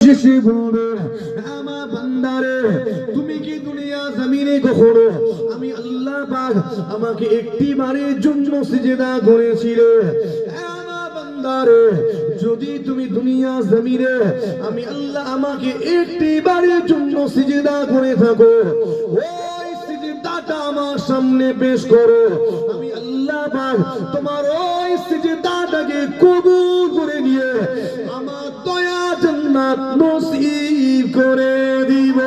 শেষে বলবে, আমার বান্দারে তুমি কি দুনিয়া জমিনে কখনো আমি আল্লাহ পাক আমাকে একটি বারের জন্য সিজদা করেছিলে? আমার বান্দারে যদি তুমি দুনিয়া জমিনে আমি আল্লাহ আমাকে একটি বারের জন্য সিজদা করে থাকো, ওই সিজদাটা আমার সামনে পেশ করো, আমি আল্লাহ পাক তোমার ওই সিজদাটাকে কবুল করে নিয়ে আমার দয়া জান্নাত নসিব করে দিব।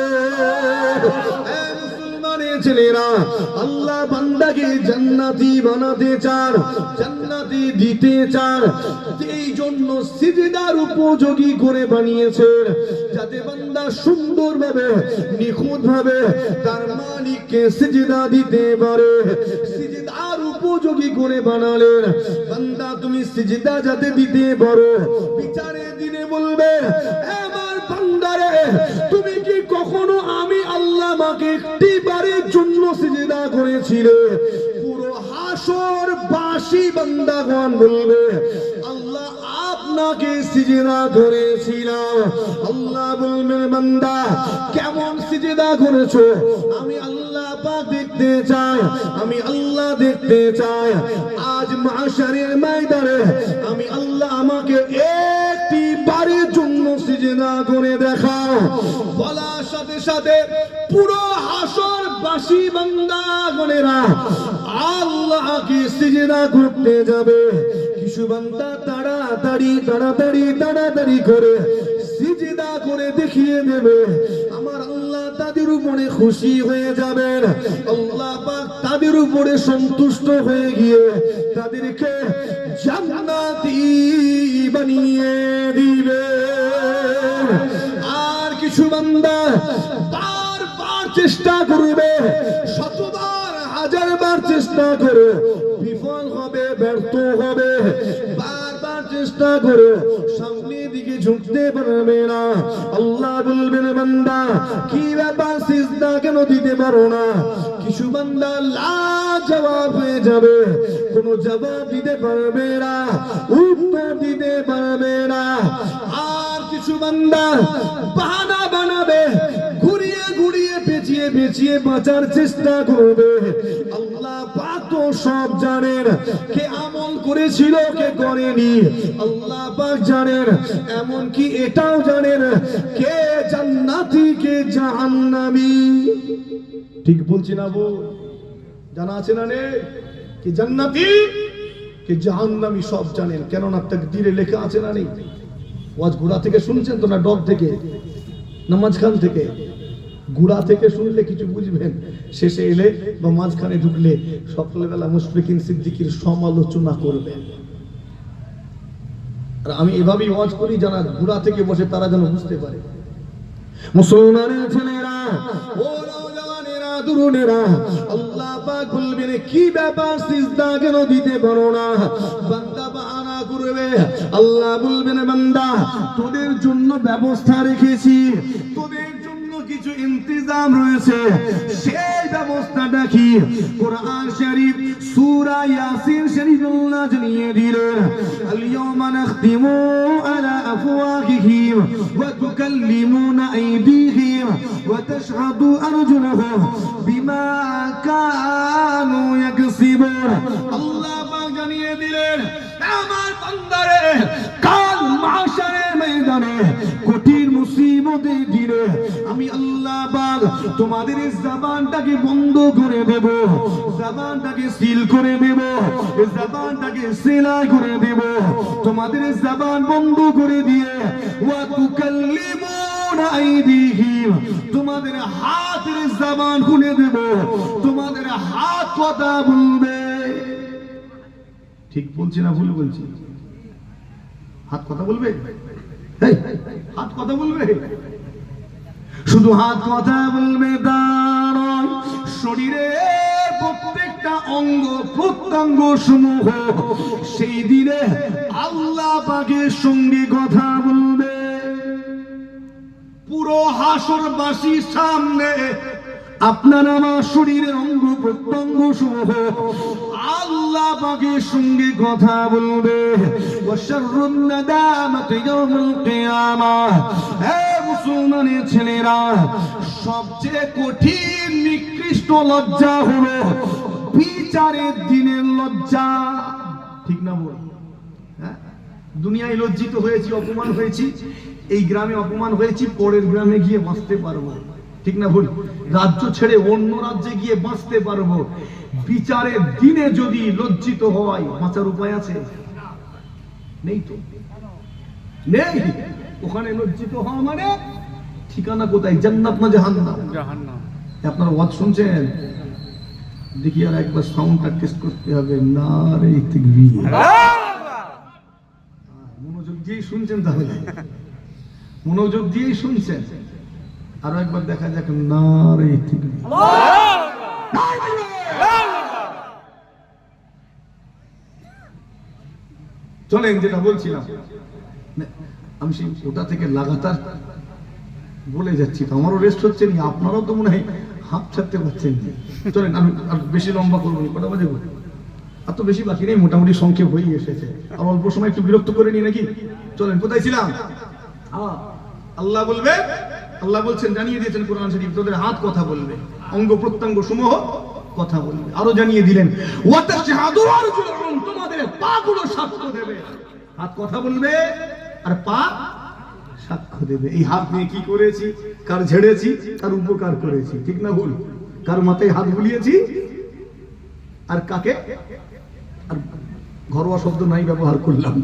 ছেলেরা, আল্লাহ বান্দাকে জান্নাতি বানাতে চান, জান্নাতি দিতে চান, এই জন্য সিজদার উপযোগী করে বানিয়েছেন, যাতে বান্দা সুন্দরভাবে নিখুঁতভাবে তার মালিককে সিজদা দিতে পারে। সিজদার উপযোগী করে বানালেন, বান্দা তুমি সিজদা যাতে দিতে পারো, বিচারের দিনে বলবে, আমার বান্দারে তুমি কি কখনো আমি আল্লাহ আমাকে একটি বারের জন্য সিজদা করেছিলে? পুরো হাসর বাসী বান্দাগণ বলবে, আল্লাহ আপনাকে সিজদা করেছিলাম। আল্লাহ বলবেন, বান্দা কেমন সিজদা করেছো আমি আল্লাহ পাক দেখতে চাই, আমি আল্লাহ দেখতে চাই। আজ মাশারের ময়দানে আমি আল্লাহ আমাকে একটি বারের জন্য সিজদা করে দেখাও। বলার সাথে সাথে পুরো হাসর বাসী বান্দাগণেরা আল্লাহকে সিজদা করতে যাবে। কিছু বান্দা তাড়াতাড়ি করে সিজদা করে দেখিয়ে দেবে, আমার আল্লাহ তাদের উপরে খুশি হয়ে যাবেন। আল্লাহ পাক তাদের উপরে সন্তুষ্ট হয়ে গিয়ে তাদেরকে জান্নাতি বানিয়ে দিবে। আর কিছু বান্দা বারবার চেষ্টা করবে, শতবার হাজারবার চেষ্টা করে বিফল হবে, ব্যর্থ হবে, বারবার চেষ্টা করে সামনের দিকে ঝুঁকতে পারবে না। আল্লাহ বলবেন, বান্দা কি ব্যাপার সিজদা কেন দিতে পারো না? কিছু বান্দা লাজবাব হয়ে যাবে, কোনো জবাব দিতে পারবে না, উত্তর দিতে পারবে না। আর কিছু বান্দা বাহানা বানাবে, ঘুরিয়ে ঘুরিয়ে পেঁচিয়ে বাঁচার চেষ্টা করবে। আল্লাহ পাক তো সব জানেন, কে আমল করেছিল কে করেনি আল্লাহ পাক জানেন, এমন কি এটাও জানেন কে জান্নাতি কে জাহান্নামী। ঠিক বলছি না বউ? জানা আছে না নে কি জান্নাতি কে জাহান্নামী সব জানেন, কেননা তাকদীরে লেখা আছে না নেই? ওয়াজ গুড়া থেকে শুনছেন তো না ডগ থেকে না মাঝখান থেকে? গুড়া থেকে শুনলে কিছু বুঝবেন, শেষে এলে বা মাঝখানে ঢুকলে সকালবেলা মুশফিকিন সিদ্দিকীর সমালোচনা করবেন। আর আমি এভাবেই ওয়াজ করি, যারা গুড়া থেকে বসে তারা যেন বুঝতে পারে। মুসলমানের ছেলেরা, ও নওজওয়ানেরা, তরুণেরা, আল্লাহ পাক বলবেন, কি ব্যাপার সিজদা কেন দিতে পারো না? বান্দা বাহানা করবে, আল্লাহ বলবেন, বান্দা তোদের জন্য ব্যবস্থা রেখেছি, তোদের কিছু ইন্তজাম রয়েছে, সেই ব্যবস্থাটা কি? কোরআন শরীফ সূরা ইয়াসিন শরীফ আল্লাহ জানিয়ে দিলেন, আল-ইয়াওমা নাখতিমু আলা আফওয়াহিহিম ওয়া তুকাল্লিমুনা আইদিহিম ওয়া তাশহাদু আরজুলুহুম বিমা কানু ইয়াকসিবুন। আল্লাহ পাক জানিয়ে দিলেন, আমার বান্দারে কাল মাহশারের ময়দানে কঠিন মুসিবতের দিনে আমি আল্লাহ পাক তোমাদের জবানটাকে বন্ধ করে দেব, জবানটাকে সিল করে দেব, জবানটাকে সেলাই করে দেব। তোমাদের জবান বন্ধ করে দিয়ে ওয়া তুকাল্লিমুনা আইদিহিম, তোমাদের হাতের জবান খুলে দেব, তোমাদের হাত কথা বলবে। ঠিক বলছি না ভুল বলছি? হাত কথা বলবে, হাত কথা বলবে, শুধু হাত কথা বলবে তা নয়, শরীরের প্রত্যেকটা অঙ্গ প্রত্যঙ্গ সমূহ সেই দিনে আল্লাহ পাকের সঙ্গে কথা বলবে। পুরো হাসরবাসীর সামনে আপনার আমার শরীরের অঙ্গ প্রত্যঙ্গ সমূহ আল্লাহ পাকের সঙ্গে কথা বলবে। ওয়া শাররুন নাদামাতি ইয়াউমুল কিয়ামাহ, মুসলমানের ছেলেরা, সবচেয়ে কঠিন নিকৃষ্ট লজ্জা হলো বিচারের দিনের লজ্জা। ঠিক না বল? হ্যাঁ, দুনিয়ায় লজ্জিত হয়েছি, অপমান হয়েছি, এই গ্রামে অপমান হয়েছি, পরের গ্রামে গিয়ে বাঁচতে পারবো। ঠিক না ভুল? রাজ্য ছেড়ে অন্য রাজ্যে গিয়ে বাঁচতে পারবো। বিচারের দিনে যদি লজ্জিত হয়, বাঁচার উপায় আছে? নেই তো, নেই। ওখানে লজ্জিত হওয়া মানে ঠিকানা কোথায়? জান্নাত না জাহান্নাম? জাহান্নাম। আপনারা ওয়াজ শুনছেন? দেখি আর একবার সাউন্ডটা টেস্ট করতে হবে। নারে তাকবীর। মনোযোগ দিয়ে শুনছেন? তাহলে মনোযোগ দিয়ে শুনছেন? আরো একবার দেখা যাক। নারে তাকবীর। চলেন, যেটা বলছিলাম, আমি সেই ওটা থেকে লাগাতার বলে যাচ্ছি, তো আমারও রেস্ট হচ্ছে না, আপনারাও তো মনে হয় হাত ছাড়তে পারছেন। চলেন, আমি আর বেশি লম্বা করবো না। কটা বাজে? আর তো বেশি বাকি নেই, মোটামুটি সংক্ষেপ হয়ে এসেছে। আর অল্প সময় একটু বিরক্ত করে নি নাকি? চলেন, কোথায় ছিলাম? আল্লাহ বলবে, আল্লাহ বলছেন, জানিয়ে দিয়েছেন কোরআন শরীফ, তোদের হাত কথা বলবে, অঙ্গ প্রত্যঙ্গ সমূহ কথা বলবে। আরো জানিয়ে দিলেন, তোমাদের পা গুলো সাক্ষ্য দেবে। হাত কথা বলবে আর পা সাক্ষ্য দেবে। এই হাত নিয়ে কি করেছি, কার ঝেড়েছি, কার উপকার করেছি। ঠিক না ভুল? কার মাথায় হাত বুলিয়েছি, আর কাকে, আর ঘরোয়া শব্দ নাই ব্যবহার করলাম।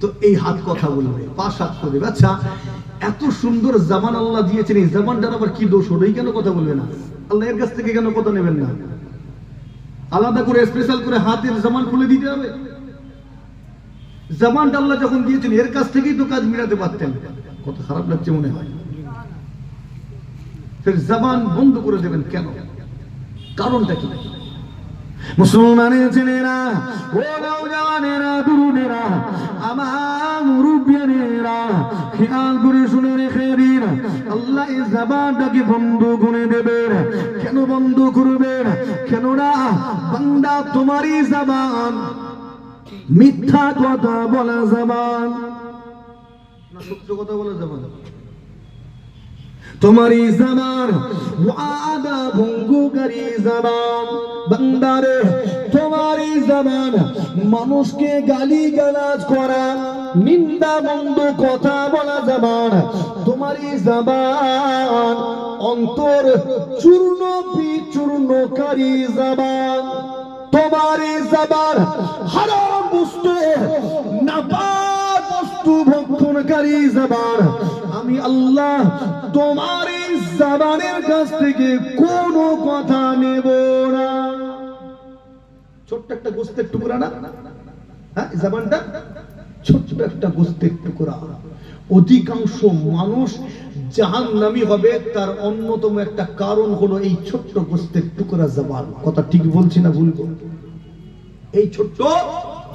তো এই হাত কথা বলবে, পা সাক্ষ্য দেবে। আচ্ছা, এত সুন্দর জামান আল্লাহ দিয়েছেন, এই জামানটার আবার কি দোষ হলো? এই কেন কথা বলবে না? আল্লাহ এর কাছ থেকে কেন কথা নেবেন না? আলাদা করে স্পেশাল করে হাতের জামান খুলে দিতে হবে? জামানটা আল্লাহ যখন দিয়েছেন, এর কাছ থেকেই তো কাজ মিলাতে পারতেন। কত খারাপ লাগছে মনে হয়। ফের জামান বন্ধ করে দেবেন কেন? কারণটা কি? মুসলমানের ছেলেরা, ও নওজওয়ানেরা, তরুণেরা, আমার মুরব্বিয়ানেরা, খেয়াল করে শুনে রেখে দিন, আল্লাহ এই জবানটাকে বন্ধ করে দেবেন। কেন বন্ধ করবেন? কেননা বান্দা, তোমারই জবান মিথ্যা কথা বলা জবান না সত্য কথা বলা জবান? তোমারই জবান ওয়াদা ভঙ্গকারী জবান। বান্দারে, তোমারই জবান মানুষকে গালিগালাজ করা, নিন্দা মন্দ কথা বলা জবান। তোমারই জবান অন্তর চূর্ণ বিচূর্ণকারী জবান। তোমারই জবান হারাম বস্তু, নাপাক বস্তু ভক্ষণকারী জবান। আমি আল্লাহ তোমার এই জবানের কাছ থেকে কোনো কথা নেব না। ছোট্ট একটা গোস্তের টুকরা না? হ্যাঁ, জবানটা ছোট্ট একটা গোস্তের টুকরা। অধিকাংশ মানুষ জাহান্নামী হবে, তার অন্যতম একটা কারণ হলো এই ছোট্ট গোস্তের টুকরা জবান। কথা ঠিক বলছি না ভুল? এই ছোট্ট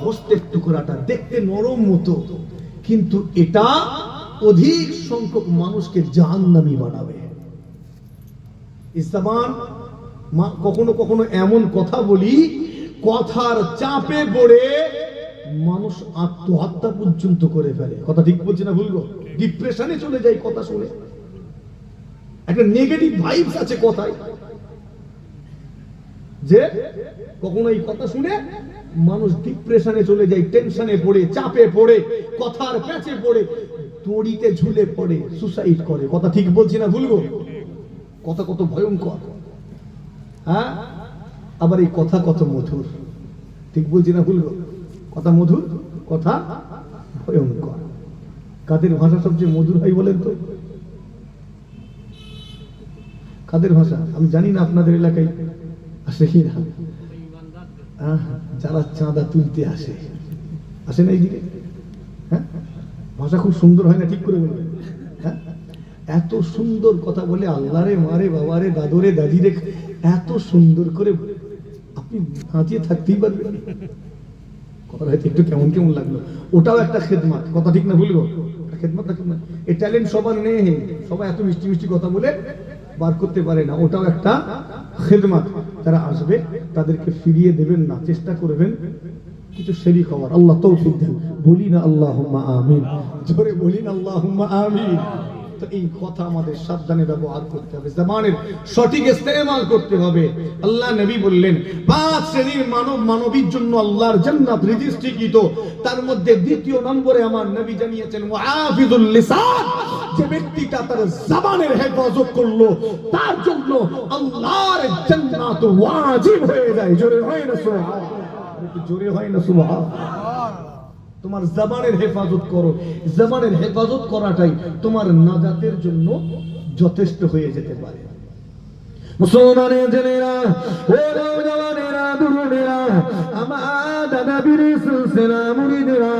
গোস্তের টুকরাটা দেখতে নরম মতো, কিন্তু এটা অধিক সংখ্যক মানুষকে জাহান্নামী বানাবে। এই জবান, কখনো কখনো এমন কথা বলি, কথার চাপে পড়ে মানুষ আত্মহত্যা পর্যন্ত করে ফেলে। কথা ঠিক বলছি না ভুল? ডিপ্রেশনে চলে যায় কথা শুনে। একটা নেগেটিভ ভাইবস আছে কথায়, যে কখনো এই কথা শুনে মানুষ ডিপ্রেশনে চলে যায়, টেনশনে পড়ে, চাপে পড়ে, কথার প্যাচে পড়ে, দড়িতে ঝুলে পড়ে, সুসাইড করে। কথা ঠিক বলছি না ভুল? কথা কত ভয়ঙ্কর। হ্যাঁ, আবার এই কথা কত মধুর। ঠিক বলছি না ভুল? কথা মধুর, কথা ভয়ঙ্কর। কাদের ভাষা সবচেয়ে মধুর হয় বলেন তো? কাদের ভাষা? আমি জানি না আপনাদের এলাকায় আসে কি না। যারা চাঁদা তুলতে আসে, আসে না এইদিকে? হ্যাঁ, ভাষা খুব সুন্দর হয় না? ঠিক করে বলবেন। হ্যাঁ, এত সুন্দর কথা বলে, আল্লাহরে, মারে, বাবারে, দাদুরে, দাদিরে, এত সুন্দর করে আপনি হাঁটিয়ে থাকতেই পারবেন। কথা হয়তো একটু কেমন কেমন লাগলো। ওটাও একটা খেদমাত। কথা ঠিক না ভুলবো? খেদমাত না? খেদমাত। এই ট্যালেন্ট সবার নেই, সবাই এত মিষ্টি মিষ্টি কথা বলে বার করতে পারে না। ওটাও একটা খেদমাত। যারা আসবে তাদেরকে ফিরিয়ে দেবেন না, চেষ্টা করবেন কিছু শরীক হওয়ার। আল্লাহ তৌফিক দেন। বলি না আল্লাহুম্মা আমিন। জোরে বলি না আল্লাহুম্মা আমিন। তো এই কথা আমাদের সাবধানে ব্যবহার করতে হবে, জবানের সঠিক ইস্তেমাল করতে হবে। আল্লাহ নবী বললেন 5 শ্রেণীর মানব মানবীর জন্য আল্লাহর জান্নাত রেজিস্ট্রিকৃত, তার মধ্যে দ্বিতীয় নম্বরে আমার নবী জানিয়েছেন মুআফিজুল লিসান, যে ব্যক্তিটা তার জবানের হেফাজত করলো তার জন্য আল্লাহর জান্নাত ওয়াজিব হয়ে যায়। জোরে হয় না সুবহানাল্লাহ, জোরে হয় না সুবহানাল্লাহ। তোমার জবানের হেফাজত করো, জবানের হেফাজত করাটাই তোমার নাজাতের জন্য যথেষ্ট হয়ে যেতে পারে। মুসলমানের জেনেরা, ও নওজওয়ানেরা, তরুণেরা, আমার দাদা পীরের সিলসিলা মুরিদেরা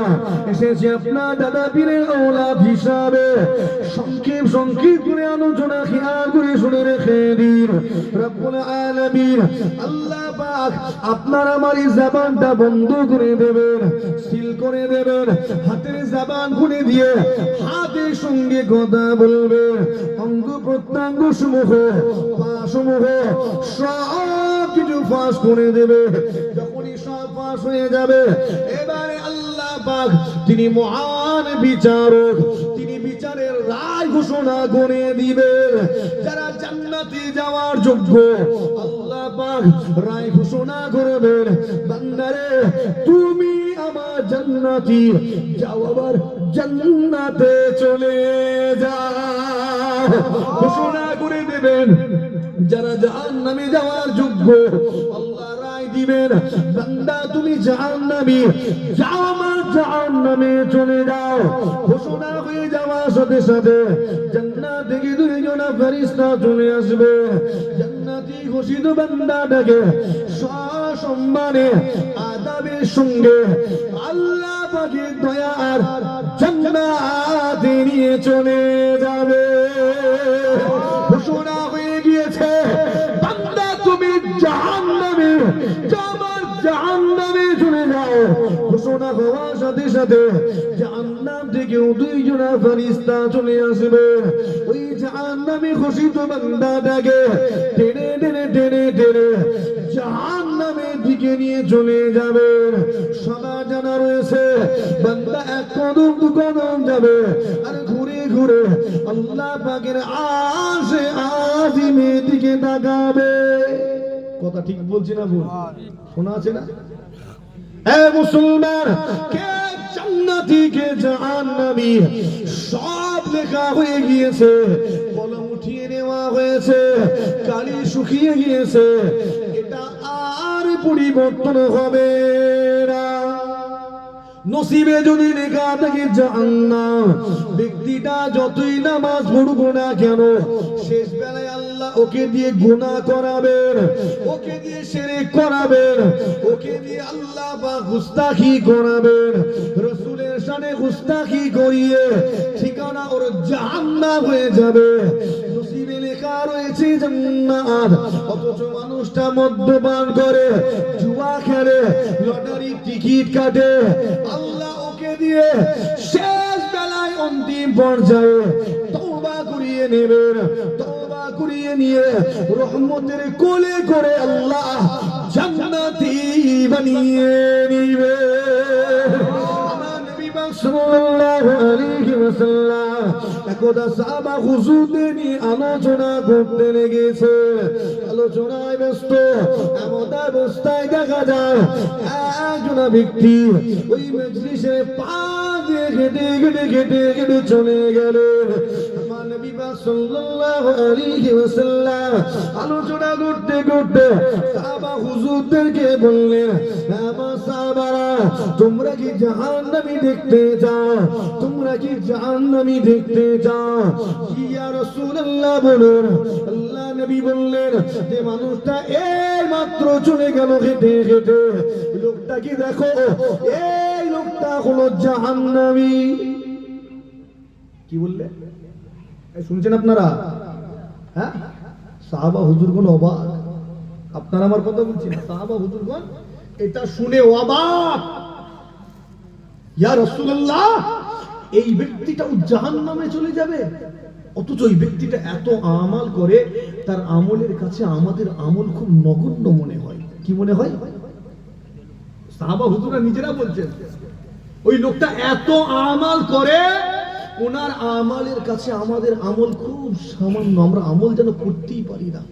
এসেছে আপনার দাদা পীরের ঔলাদ হিসাবে। সংক্ষেপ করে আলোচনা খেয়াল করে শুনে রেখে দিন। রব্বুল আলামিন আল্লাহ পাক আপনার আমার এই জবানটা বন্ধ করে দেবেন, সিল করে দেবেন, হাতের জবান খুলে দিয়ে হাতের সঙ্গে কথা বলবেন। অঙ্গ প্রত্যঙ্গ সমূহ সব কিছু ফাঁস করে দেবে। যখনই সব ফাঁস হয়ে যাবে, এবারে আল্লাহ পাক তিনি মহান বিচারক, তিনি বিচারের রায় ঘোষণা করে দিবেন। যারা জান্নাতে যাওয়ার যোগ্য আল্লাহ পাক রায় ঘোষণা করবেন, বান্দারে তুমি আমার জান্নাতি, যাও আবার জান্নাতে চলে যাও, ঘোষণা করে দেবেন। যারা জাহান্নামে যাওয়ার যোগ্য আল্লাহ রায় দিবেন, বান্দা তুমি জাহান্নামী, যাও আমার জাহান্নামে চলে যাও। ঘোষণা হয়ে যাওয়ার সাথে সাথে জান্নাত থেকে 2 জন ফেরেশতা চলে আসবে। জান্নাতি ঘোষিত বান্দাটাকে সসম্মানে আদাবের সঙ্গে আল্লাহ পাকের দয়া আর জান্নাতে নিয়ে চলে যাবে। ঘোষণা হয়ে গিয়েছে, বান্দা তুমি জাহান্নামে, তোমার জাহান্নামে চলে যাও। ঘোষণা হওয়ার সাথে সাথে জাহান্নাম থেকে 2 জন ফেরেশতা চলে আসবে। ওই জাহান্নামে ঘোষিত বান্দাটাকে টেনে টেনে টেনে টেনে জাহান্নামের দিকে নিয়ে চলে যাবে। সবার জানা রয়েছে, বান্দা 1 কদম 2 কদম যাবে, আর ঘুরে ঘুরে আল্লাহ পাকের আরশে আজিমের দিকে তাকাবে। কথা ঠিক বলছি না ভুল? শোনা আছে না? হে মুসলমান, কে জান্নাতি কে জাহান্নামী সব লেখা হয়ে গিয়েছে, কলম উঠিয়ে নেওয়া হয়েছে, কালি শুকিয়ে গিয়েছে। এটা আর পরিবর্তন হবে না। নসিবে যদি লেখা থাকে জাহান্নাম, ব্যক্তিটা যতই নামাজ পড়ুক না কেন, শেষ বেলায় আল্লাহ ওকে দিয়ে গুনাহ করাবেন, ওকে দিয়ে শিরক করাবেন, ওকে দিয়ে আল্লাহ বা গুস্তাখি করাবেন। রাসূলের শানে গুস্তাখি করিয়ে ঠিকানা ওর জাহান্নাম হয়ে যাবে। নসিবে লেখা রয়েছে জান্নাত, অথচ মানুষটা মদ্যপান করে, জুয়া খেলে, লটারি টিকিট কাটে। আল্লাহ ওকে দিয়ে শেষ বেলায় অন্তিম পর্যায়ে তওবা করিয়ে নেবেন। তওবা করিয়ে নিয়ে রহমতের কোলে করে আল্লাহ জান্নাতি বানিয়ে নেবেন। আমার নবী পাক সাল্লাল্লাহু আলাইহি ওয়াসাল্লাম একদা সাহাবা হুজুরদের নিয়ে আলোচনা করতে লেগেছে। আলোচনায় ব্যস্ত এমন অবস্থায় দেখা যায় একজন ব্যক্তি ওই মজলিসে পা দিয়ে হেঁটে হেঁটে হেঁটে হেঁটে চলে গেল। আমার নবী পাক সাল্লাল্লাহু আলাইহি ওয়াসাল্লাম আলোচনা করতে করতে সাহাবা হুজুরদেরকে বললেন, আমার সাহাবারা, তোমরা কি জাহান্নামী দেখতে চাও? তোমরা কি জাহান্নামী দেখতে চাও? ইয়া রাসূলুল্লাহ বলুন। আল্লাহ নবী বললেন, যে মানুষটা এই মাত্র চলে গেল হেঁটে হেঁটে, লোকটা কি দেখো, এই লোকটা হলো জাহান্নামী। কি বললে? শুনছেন আপনারা? হ্যাঁ, সাহাবা হুজুরগণ অবাক। আপনারা আমার কথা বলছেন, সাহাবা হুজুরগণ এটা শুনে অবাক। ইয়া রাসূলুল্লাহ, এই ব্যক্তিটাও জাহান্নামে চলে যাবে? অথচ এই ব্যক্তিটা এত আমাল করে, তার আমলের কাছে আমাদের আমল খুব নগণ্য মনে হয়। কি মনে হয়? সাহাবা হুজুররা নিজেরা বলছেন, ওই লোকটা এত আমাল করে, ওনার আমলের কাছে আমাদের আমল খুব সামান্য, আমরা আমল যেন করতেই পারি না।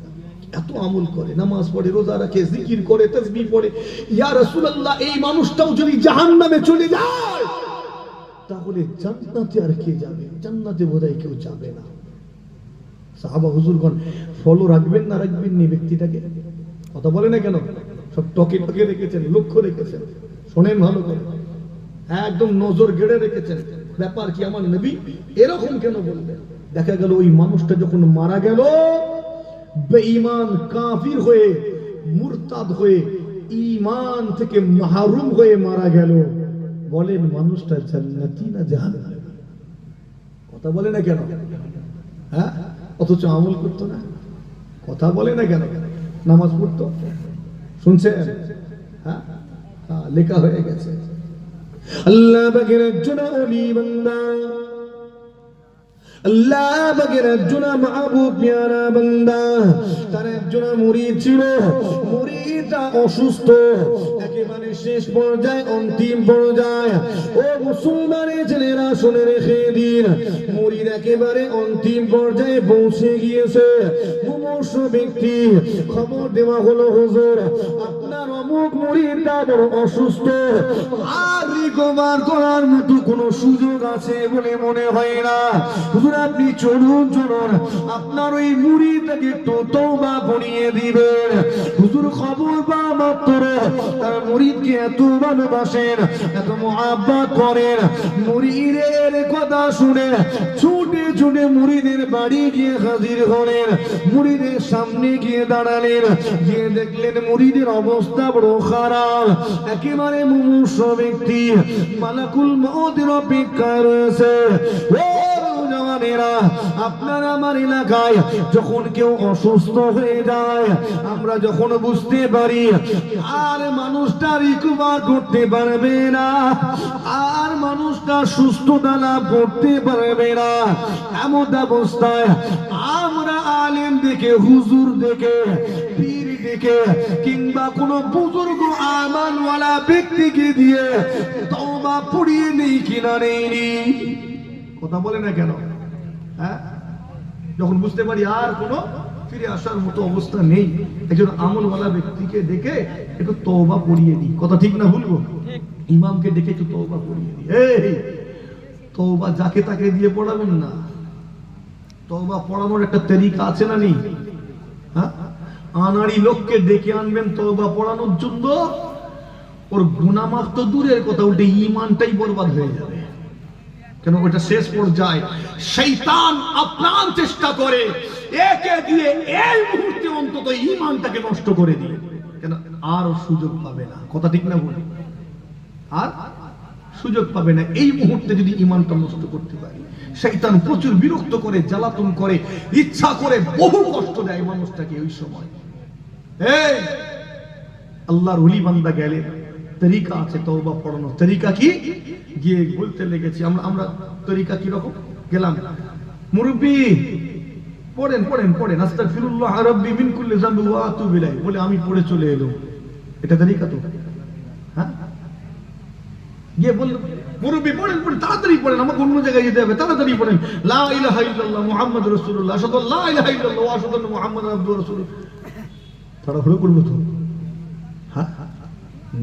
এত আমল করে, নামাজ পড়ে, রোজা রাখে, জিকির করে, তাসবিহ পড়ে। ইয়া রাসূলুল্লাহ, এই মানুষটাও যদি জাহান্নামে চলে যায় তাহলে জান্নাতে আর কে যাবে? জান্নাতে বোধহয় কেউ যাবে না। সাহাবা হুজুরগণ ফলো রাখবেন না রাখবেন নি ব্যক্তিটাকে? কথা বলে না কেন? সব টকে টকে রেখেছেন, লক্ষ্য রেখেছেন। শোনেন ভালো করে, একদম নজর গেড়ে রেখেছেন। ব্যাপার কি আমার নবী এরকম কেন বললেন? দেখা গেল ওই মানুষটা যখন মারা গেল বেঈমান কাফির হয়ে, মুরতাদ হয়ে, ঈমান থেকে মাহরুম হয়ে মারা গেল। বলেন মানুষটা জান্নাতি না জাহান্নামী? কথা বলে না কেন? হ্যাঁ, অথচ আমল করতো না। কথা বলে না কেন? নামাজ পড়তো, শুনছেন? হ্যাঁ, লেখা হয়ে গেছে। আল্লাহ পাকের একজন ওলি বান্দা, আল্লাহ পাকের একজন মাহবুব প্যারা বান্দা, তার একজন মুরিদ ছিল। মুরিদটা অসুস্থ, একেবারে শেষ পর্যায়ে, অন্তিম পর্যায়ে। ও মুসলমানের ছেলেরা শুনে রেখে দিন, মুরিদ একেবারে অন্তিম পর্যায়ে পৌঁছে গিয়েছে। মুমূর্ষ ব্যক্তি, খবর দেওয়া হলো হুজুর আপনার অমুক মুরিদটা বড় অসুস্থ, আর রিকভার করার মতো কোনো সুযোগ আছে বলে মনে হয় না। হুজুর আপনি চলুন চলুন, আপনার ওই মুরিদটাকে একটু তওবা পড়িয়ে দিবেন। হুজুর খবর পাওয়া মাত্র তার মুরিদকে এত ভালোবাসেন, এত মুহাব্বত করেন। মুরিদের কথা শুনে ছুটে ছুটে মুরিদের বাড়ি গিয়ে হাজির হলেন। মুরিদের সামনে গিয়ে দাঁড়ালেন, গিয়ে দেখলেন মুরিদের অবস্থা বড় খারাপ, একেবারে মুমূর্ষ ব্যক্তি, মালাকুল মউতের অপেক্ষায় রয়েছে। আপনার আমার এলাকায় যখন কেউ অসুস্থ হয়ে যায়, আমরা যখন বুঝতে পারি আর মানুষটা রিকভার করতে পারবে না, আর মানুষটা সুস্থতা লাভ করতে পারবে না, এমন অবস্থায় আমরা আলেম দেখে, হুজুর দেখে, পীর দেখে, কিংবা কোন বুজুর্গ আমানওয়ালা ব্যক্তিকে দিয়ে তওবা পড়িয়ে নেই কিনা নেই? কথা বলে না কেন? হ্যাঁ, যখন বুঝতে পারি আর কোনো ফিরে আসার মতো অবস্থা নেই, একজন আমলওয়ালা ব্যক্তিকে ডেকে একটু তওবা পড়িয়ে দিই। কথা ঠিক না ভুলবো? ইমামকে ডেকে একটু তওবা পড়িয়ে দিই। এই তওবা যাকে তাকে দিয়ে পড়াবেন না। তওবা পড়ানোর একটা তরিকা আছে না নেই? হ্যাঁ, আনাড়ি লোককে ডেকে আনবেন তওবা পড়ানোর জন্য, ওর গুনাহ মাফ তো দূরের কথা, উল্টে ঈমানটাই বরবাদ হয়ে যাবে। কেন? ওটা শেষ পর্যায়ে শয়তান আপ্রাণ চেষ্টা করে একে দিয়ে এই মুহূর্তে অন্তত ঈমানটাকে নষ্ট করে দিয়ে, কেন আর সুযোগ পাবে না। কথা ঠিক না বলি? আর সুযোগ পাবে না। এই মুহূর্তে যদি ঈমানটা নষ্ট করতে পারি, শয়তান প্রচুর বিরক্ত করে, জ্বালাতন করে, ইচ্ছা করে বহু কষ্ট দেয় মানুষটাকে। ওই সময় এই আল্লাহর ওলি বান্দা গেলে তরিকা আছে তওবা পড়ানোর। তরিকা কি? গিয়ে বলতে লেগেছি আমরা তরিকা কি রকম? গেলাম, মুরব্বি পড়েন পড়েন পড়েন, আস্তাগফিরুল্লাহ রাব্বি মিন কুল্লি যামবি ওয়া আতুবু ইলাইহি, বলে আমি পড়ে চলে এলাম। এটা তরিকা তো? হ্যাঁ, গিয়ে বলল মুরব্বি পড়েন পড়েন, তাড়াতাড়ি পড়েন, আমাকে অন্য জায়গায় যেতে হবে, তাড়াতাড়ি পড়েন। লা ইলাহা ইল্লাল্লাহ মুহাম্মাদুর রাসূলুল্লাহ, আশহাদু আল্লা ইলাহা ইল্লাল্লাহ ওয়া আশহাদু আন্না মুহাম্মাদান আবদুহু ওয়া রাসূলুহু। তাড়াহুড়ো করব তো? হ্যাঁ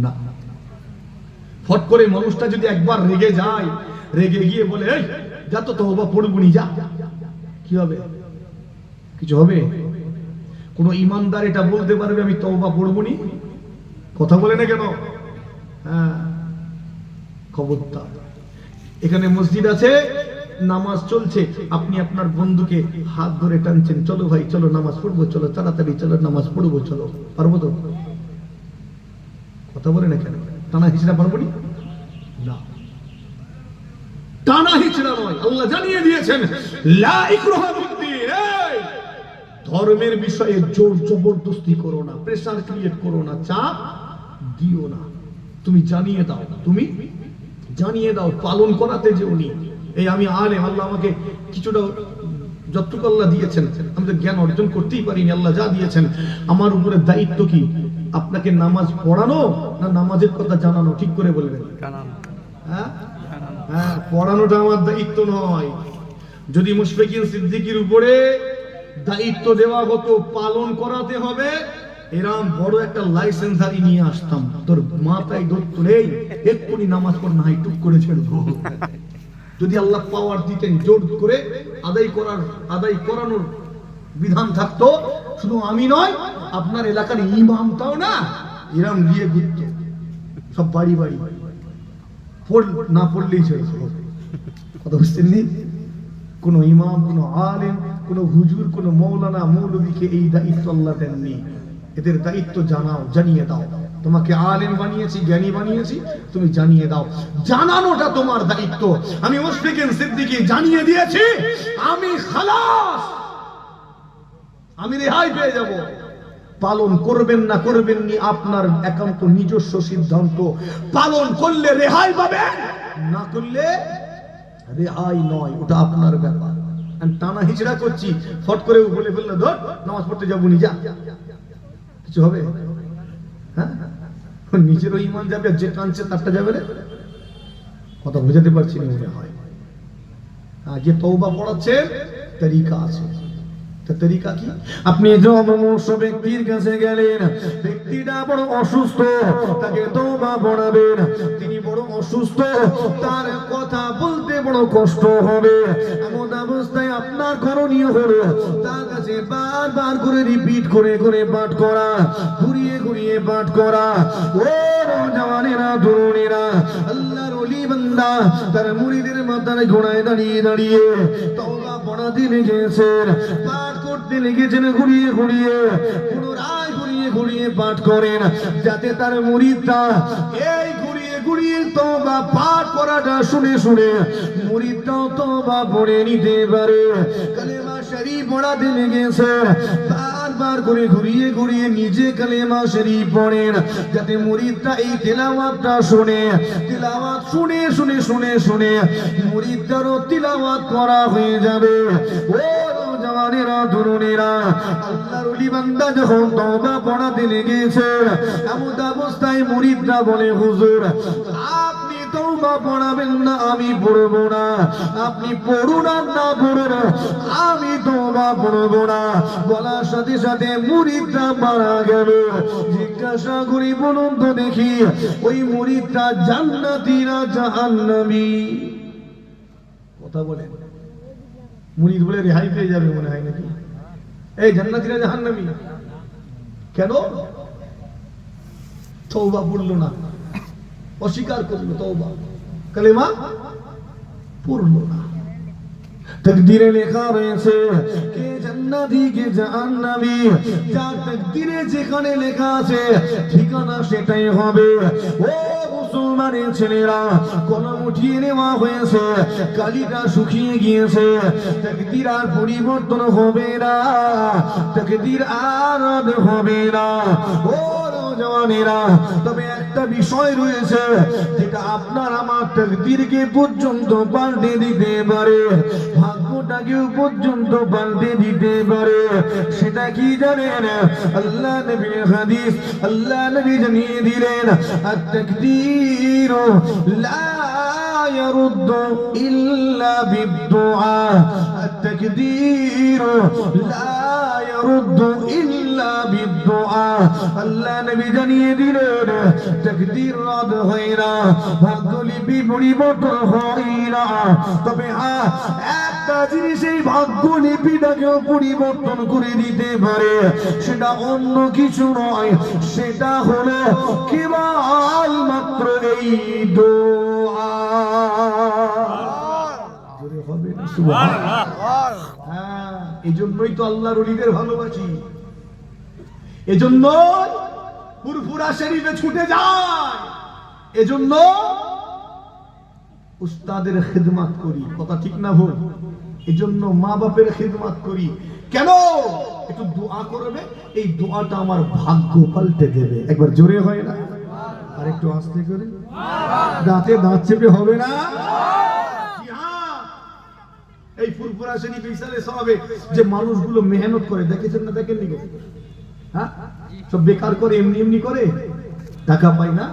না। ফট করে মানুষটা যদি একবার রেগে যায়, রেগে গিয়ে বলে এই যা তো তওবা পড়বনি, যা, কি হবে? কিছু হবে? কোন ইমানদার এটা বলতে পারবে আমি তওবা পড়বনি? কথা বলে না কেন? হ্যাঁ, খবরদার। এখানে মসজিদ আছে, নামাজ চলছে, আপনি আপনার বন্ধুকে হাত ধরে টানছেন, চলো ভাই চলো নামাজ পড়বো, চলো তাড়াতাড়ি চলো নামাজ পড়বো, চলো। পারবো তো? কথা বলে না কেন? টানা হিচড়া পারবো না। টানা হিচড়া নয়, আল্লাহ জানিয়ে দিয়েছেন লা ইকরাহা ফিদ্দীন। ধর্মের বিষয়ে জোর জবরদস্তি করো না, প্রেসার ক্রিয়েট করো না, চাপ দিও না। তুমি জানিয়ে দাও, তুমি জানিয়ে দাও, পালন করাতে যে উনি এই আমি আলেম, আল্লাহ আমাকে কিছুটা যতটুকু আল্লাহ দিয়েছেন, আমি তো জ্ঞান অর্জন করতেই পারিনি, আল্লাহ যা দিয়েছেন আমার উপরে দায়িত্ব কি? আপনাকে নামাজ পড়ানো না নামাজের কথা জানানো? ঠিক করে বলবেন। হ্যাঁ হ্যাঁ, পড়ানোটা আমার দায়িত্ব নয়। যদি মুশফিকিন সিদ্দিকীর উপরে দায়িত্ব দেওয়া হতো পালন করাতে হবে, এরকম বড় একটা লাইসেন্সারি নিয়ে আসতাম, তোর মাথায় ধরতো এই এক্ষুনি নামাজ পড় না হয় টুক করে ছেড়ে দেবো। যদি আল্লাহ পাওয়ার দিতেন, জোর করে আদায় করানোর বিধান থাকতো, শুধু আমি নয় আপনার এলাকার ইমামটাও না এরম গিয়ে ঘুরতো সব বাড়ি বাড়ি, না পড়লেই ছেড়ে কথা বুঝতেন নি? কোন ইমাম, কোন আলেম, কোন হুজুর, কোন মৌলানা মৌলবীকে এই দায়িত্ব আল্লাহ দেননি। এদের দায়িত্ব জানিয়ে দাও, তোমাকে আলেম বানিয়েছি, জ্ঞানী বানিয়েছি, তুমি জানিয়ে দাও। জানানোটা তোমার দায়িত্ব। আমি মুশফিকিন সিদ্দিকী জানিয়ে দিয়েছি, আমি খালাস, আমি রেহাই পেয়ে যাব। পালন করবেন না করবেন নি আপনার একান্ত নিজস্ব সিদ্ধান্ত। পালন করলে রেহাই পাবেন, না করলে রেহাই নয়, ওটা আপনার ব্যাপার। আমি টানা হিচড়া করছি, ফট করে বলে ফেললে ধর নামাজ পড়তে যাবো নি, যা, কিছু হবে? হ্যাঁ, নিজেরও ইমান যাবে, যে টানছে তারটা যাবে রে। কথা বোঝাতে পারছি না মনে হয়। যে তওবা পড়াচ্ছে তরিকা আছে। তরিকা কি? আপনি যমমুষ ব্যক্তির কাছে গেলেন, ব্যক্তিটা বড় অসুস্থ, তাকে তওবা পড়াবেন। তিনি বড় অসুস্থ, তার কথা বলতে বড় কষ্ট হবে। এমন অবস্থায় আপনার করণীয় হলো তার কাছে বারবার করে রিপিট করে করে পাঠ করা, ঘুরিয়ে ঘুরিয়ে পাঠ করা। ও জওয়ানেরা, তরুণেরা, আল্লাহর ওলি বান্দা তার মুরিদের মাথায় ঘোড়ায় দাঁড়িয়ে দাঁড়িয়ে তওবা পড়াতে লেগেছেন, পাঠ করতে লেগেছেন, ঘুরিয়ে ঘুরিয়ে পুনরায় ঘুরিয়ে ঘুরিয়ে পাঠ করেন, যাতে তার মুরিদরা এই ঘুরিয়ে ঘুরিয়ে তওবা পাঠ করাটা শুনে শুনে মুরিদরাও তওবা পড়ে নিতে পারে। কালেমা শরীফ পড়াতে লেগেছেন, বারবার করে ঘুরিয়ে ঘুরিয়ে নিজে কালেমা শরীফ পড়েন, যাতে মুরিদরা এই তিলাওয়াতটা শুনে, তিলাওয়াত শুনে শুনে শুনে শুনে মুরিদদেরও তিলাওয়াত করা হয়ে যাবে। ও জওয়ানেরা, তরুণেরা, আল্লাহর ওলি বান্দা যখন তওবা পড়াতে লেগেছেন, এমন অবস্থায় মুরিদরা বলে, হুজুর আপনি তওবা পড়াবেন না, আমি পড়বো না। আপনি পড়ুন আর না পড়ুন, আমি তওবা পড়বো না। বলার সাথে সাথে মুরিদরা মারা গেল। জিজ্ঞাসা করি, বলুন তো দেখি, ওই মুরিদরা জান্নাতি না জাহান্নামী? কথা বলেন। মুরিদ বলে রেহাই পেয়ে যাবে মনে হয় নাকি? এই জান্নাতি না জাহান্নামী? কেন? তওবা পড়লো না, অস্বীকার করলো, তওবা কালেমা পড়লো না। তকদিরে লেখা রয়েছে কে জান্নাতি কে জাহান্নামী, যার তকদিরে যেখানে লেখা আছে ঠিকানা সেটাই হবে। ও মুসলমানের ছেলেরা, কলম উঠিয়ে নেওয়া হয়েছে, কালিটা শুকিয়ে গিয়েছে, তকদির আর পরিবর্তন হবে না, তকদির আর হবে না। ও জওয়ানেরা, তবে একটা বিষয় রয়েছে যেটা আপনার আমার তকদিরকে পর্যন্ত পাল্টে দিতে পারে, ভাগ্যটাকেও পর্যন্ত পাল্টে দিতে পারে। সেটা কি জানেন? আল্লাহ নবীর হাদিস, আল্লাহ নবী জানিয়ে দিলেন, আত-তাকদীর লা ইয়ারুদ্দু ইল্লা বিদ-দুআ, আত-তাকদীর লা ইয়ারুদ্দু ইল্লা বিদ-দুআ। আল্লাহ নবী জানিয়ে দিলেন, তাকদীর রদ হয় না, ভাগ্যলিপি পরিবর্তন হয় না। তবে হ্যাঁ, একটা জিনিস এই ভাগ্যলিপিটাকেও পরিবর্তন করে দিতে পারে, সেটা অন্য কিছু নয়, সেটা হলো কেবল মাত্র এই দোয়া। হবে না? সুবহানাল্লাহ। হ্যাঁ, এজন্যই তো আল্লাহর ওলিদের ভালোবাসি, এজন্য ফুরফুরা শরীফে ছুটে যায়, এজন্য উস্তাদের খিদমত করি। কথা ঠিক না ভুল? এজন্য মা বাপের খিদমত করি। কেন? একটু দোয়া করবে, এই দোয়াটা আমার ভাগ্য পাল্টে দেবে। একবার জোরে হয় না? আর একটু আস্তে করে, দাঁতে দাঁত চেপে হবে না? এই ফুরফুরা শরীফ ইসালে সওয়াবে যে মানুষগুলো মেহনত করে, দেখেছেন না দেখেননি গো? হ্যাঁ, সব বেকার করে, এমনি এমনি করে, টাকা পাই না?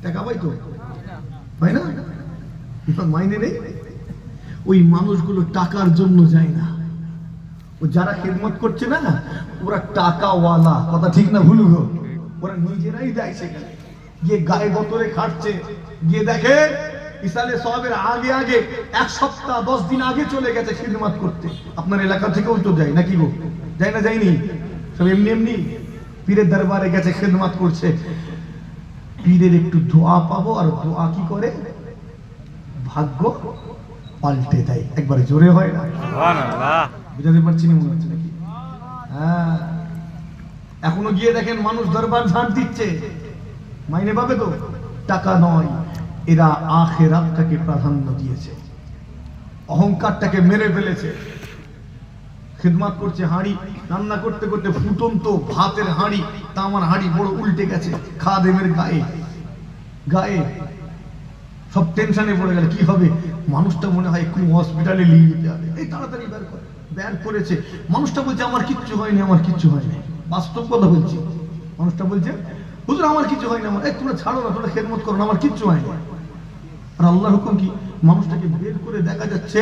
টাকা পাই তো পাই না? মাইনে নেই। ওই মানুষগুলো টাকার জন্য যায় না, ও যারা খেদমত করছে না ওরা টাকাওয়ালা, কথা ঠিক না ভুল গো? ওরা নিজেরাই দেয়, সেখানে গিয়ে গায়ে গতরে খাটছে, গিয়ে দেখে ইসালে সওয়াবের আগে আগে 1 সপ্তাহ 10 দিন আগে চলে গেছে খেদমত করতে। আপনার এলাকা থেকেও তো যায় নাকি গো? যায় না? যায়নি? সব এমনি এমনি পীরের দরবারে গেছে, খেদমত করছে। পীরের একটু দোয়া পাবো, আর দোয়া কি করে ভাগ্য পাল্টে দেয়। একবারে জোরে হয় না সুবহানাল্লাহ? বুঝাতে পারছি না মনে হচ্ছে নাকি? হ্যাঁ, এখনো গিয়ে দেখেন মানুষ দরবার ঝাঁট দিচ্ছে, মাইনে পাবে তো? টাকা নয়, এরা আখিরাতটাকে প্রাধান্য দিয়েছে, অহংকারটাকে মেরে ফেলেছে। খেদমত করছে, হাঁড়ি রান্না করতে করতে ফুটন্ত ভাতের হাঁড়ি, তামার হাঁড়ি বড় উল্টে গেছে খাদেমের গায়ে গায়ে। সব টেনশনে পড়ে গেল, কি হবে? মানুষটা মনে হয় একটু হসপিটালে নিয়ে যেতে হবে, এই তাড়াতাড়ি বের করেছে। মানুষটা বলছে আমার কিচ্ছু হয়নি, আমার কিচ্ছু হয়নি। বাস্তব কথা বলছি। মানুষটা বলছে হুজুর আমার কিছু হয়নি, আমার তোমরা ছাড়ো না, তোমরা খেদমত করো না, আমার কিচ্ছু হয়নি। আর আল্লাহর হুকুম কি? মানুষটাকে বের করে দেখা যাচ্ছে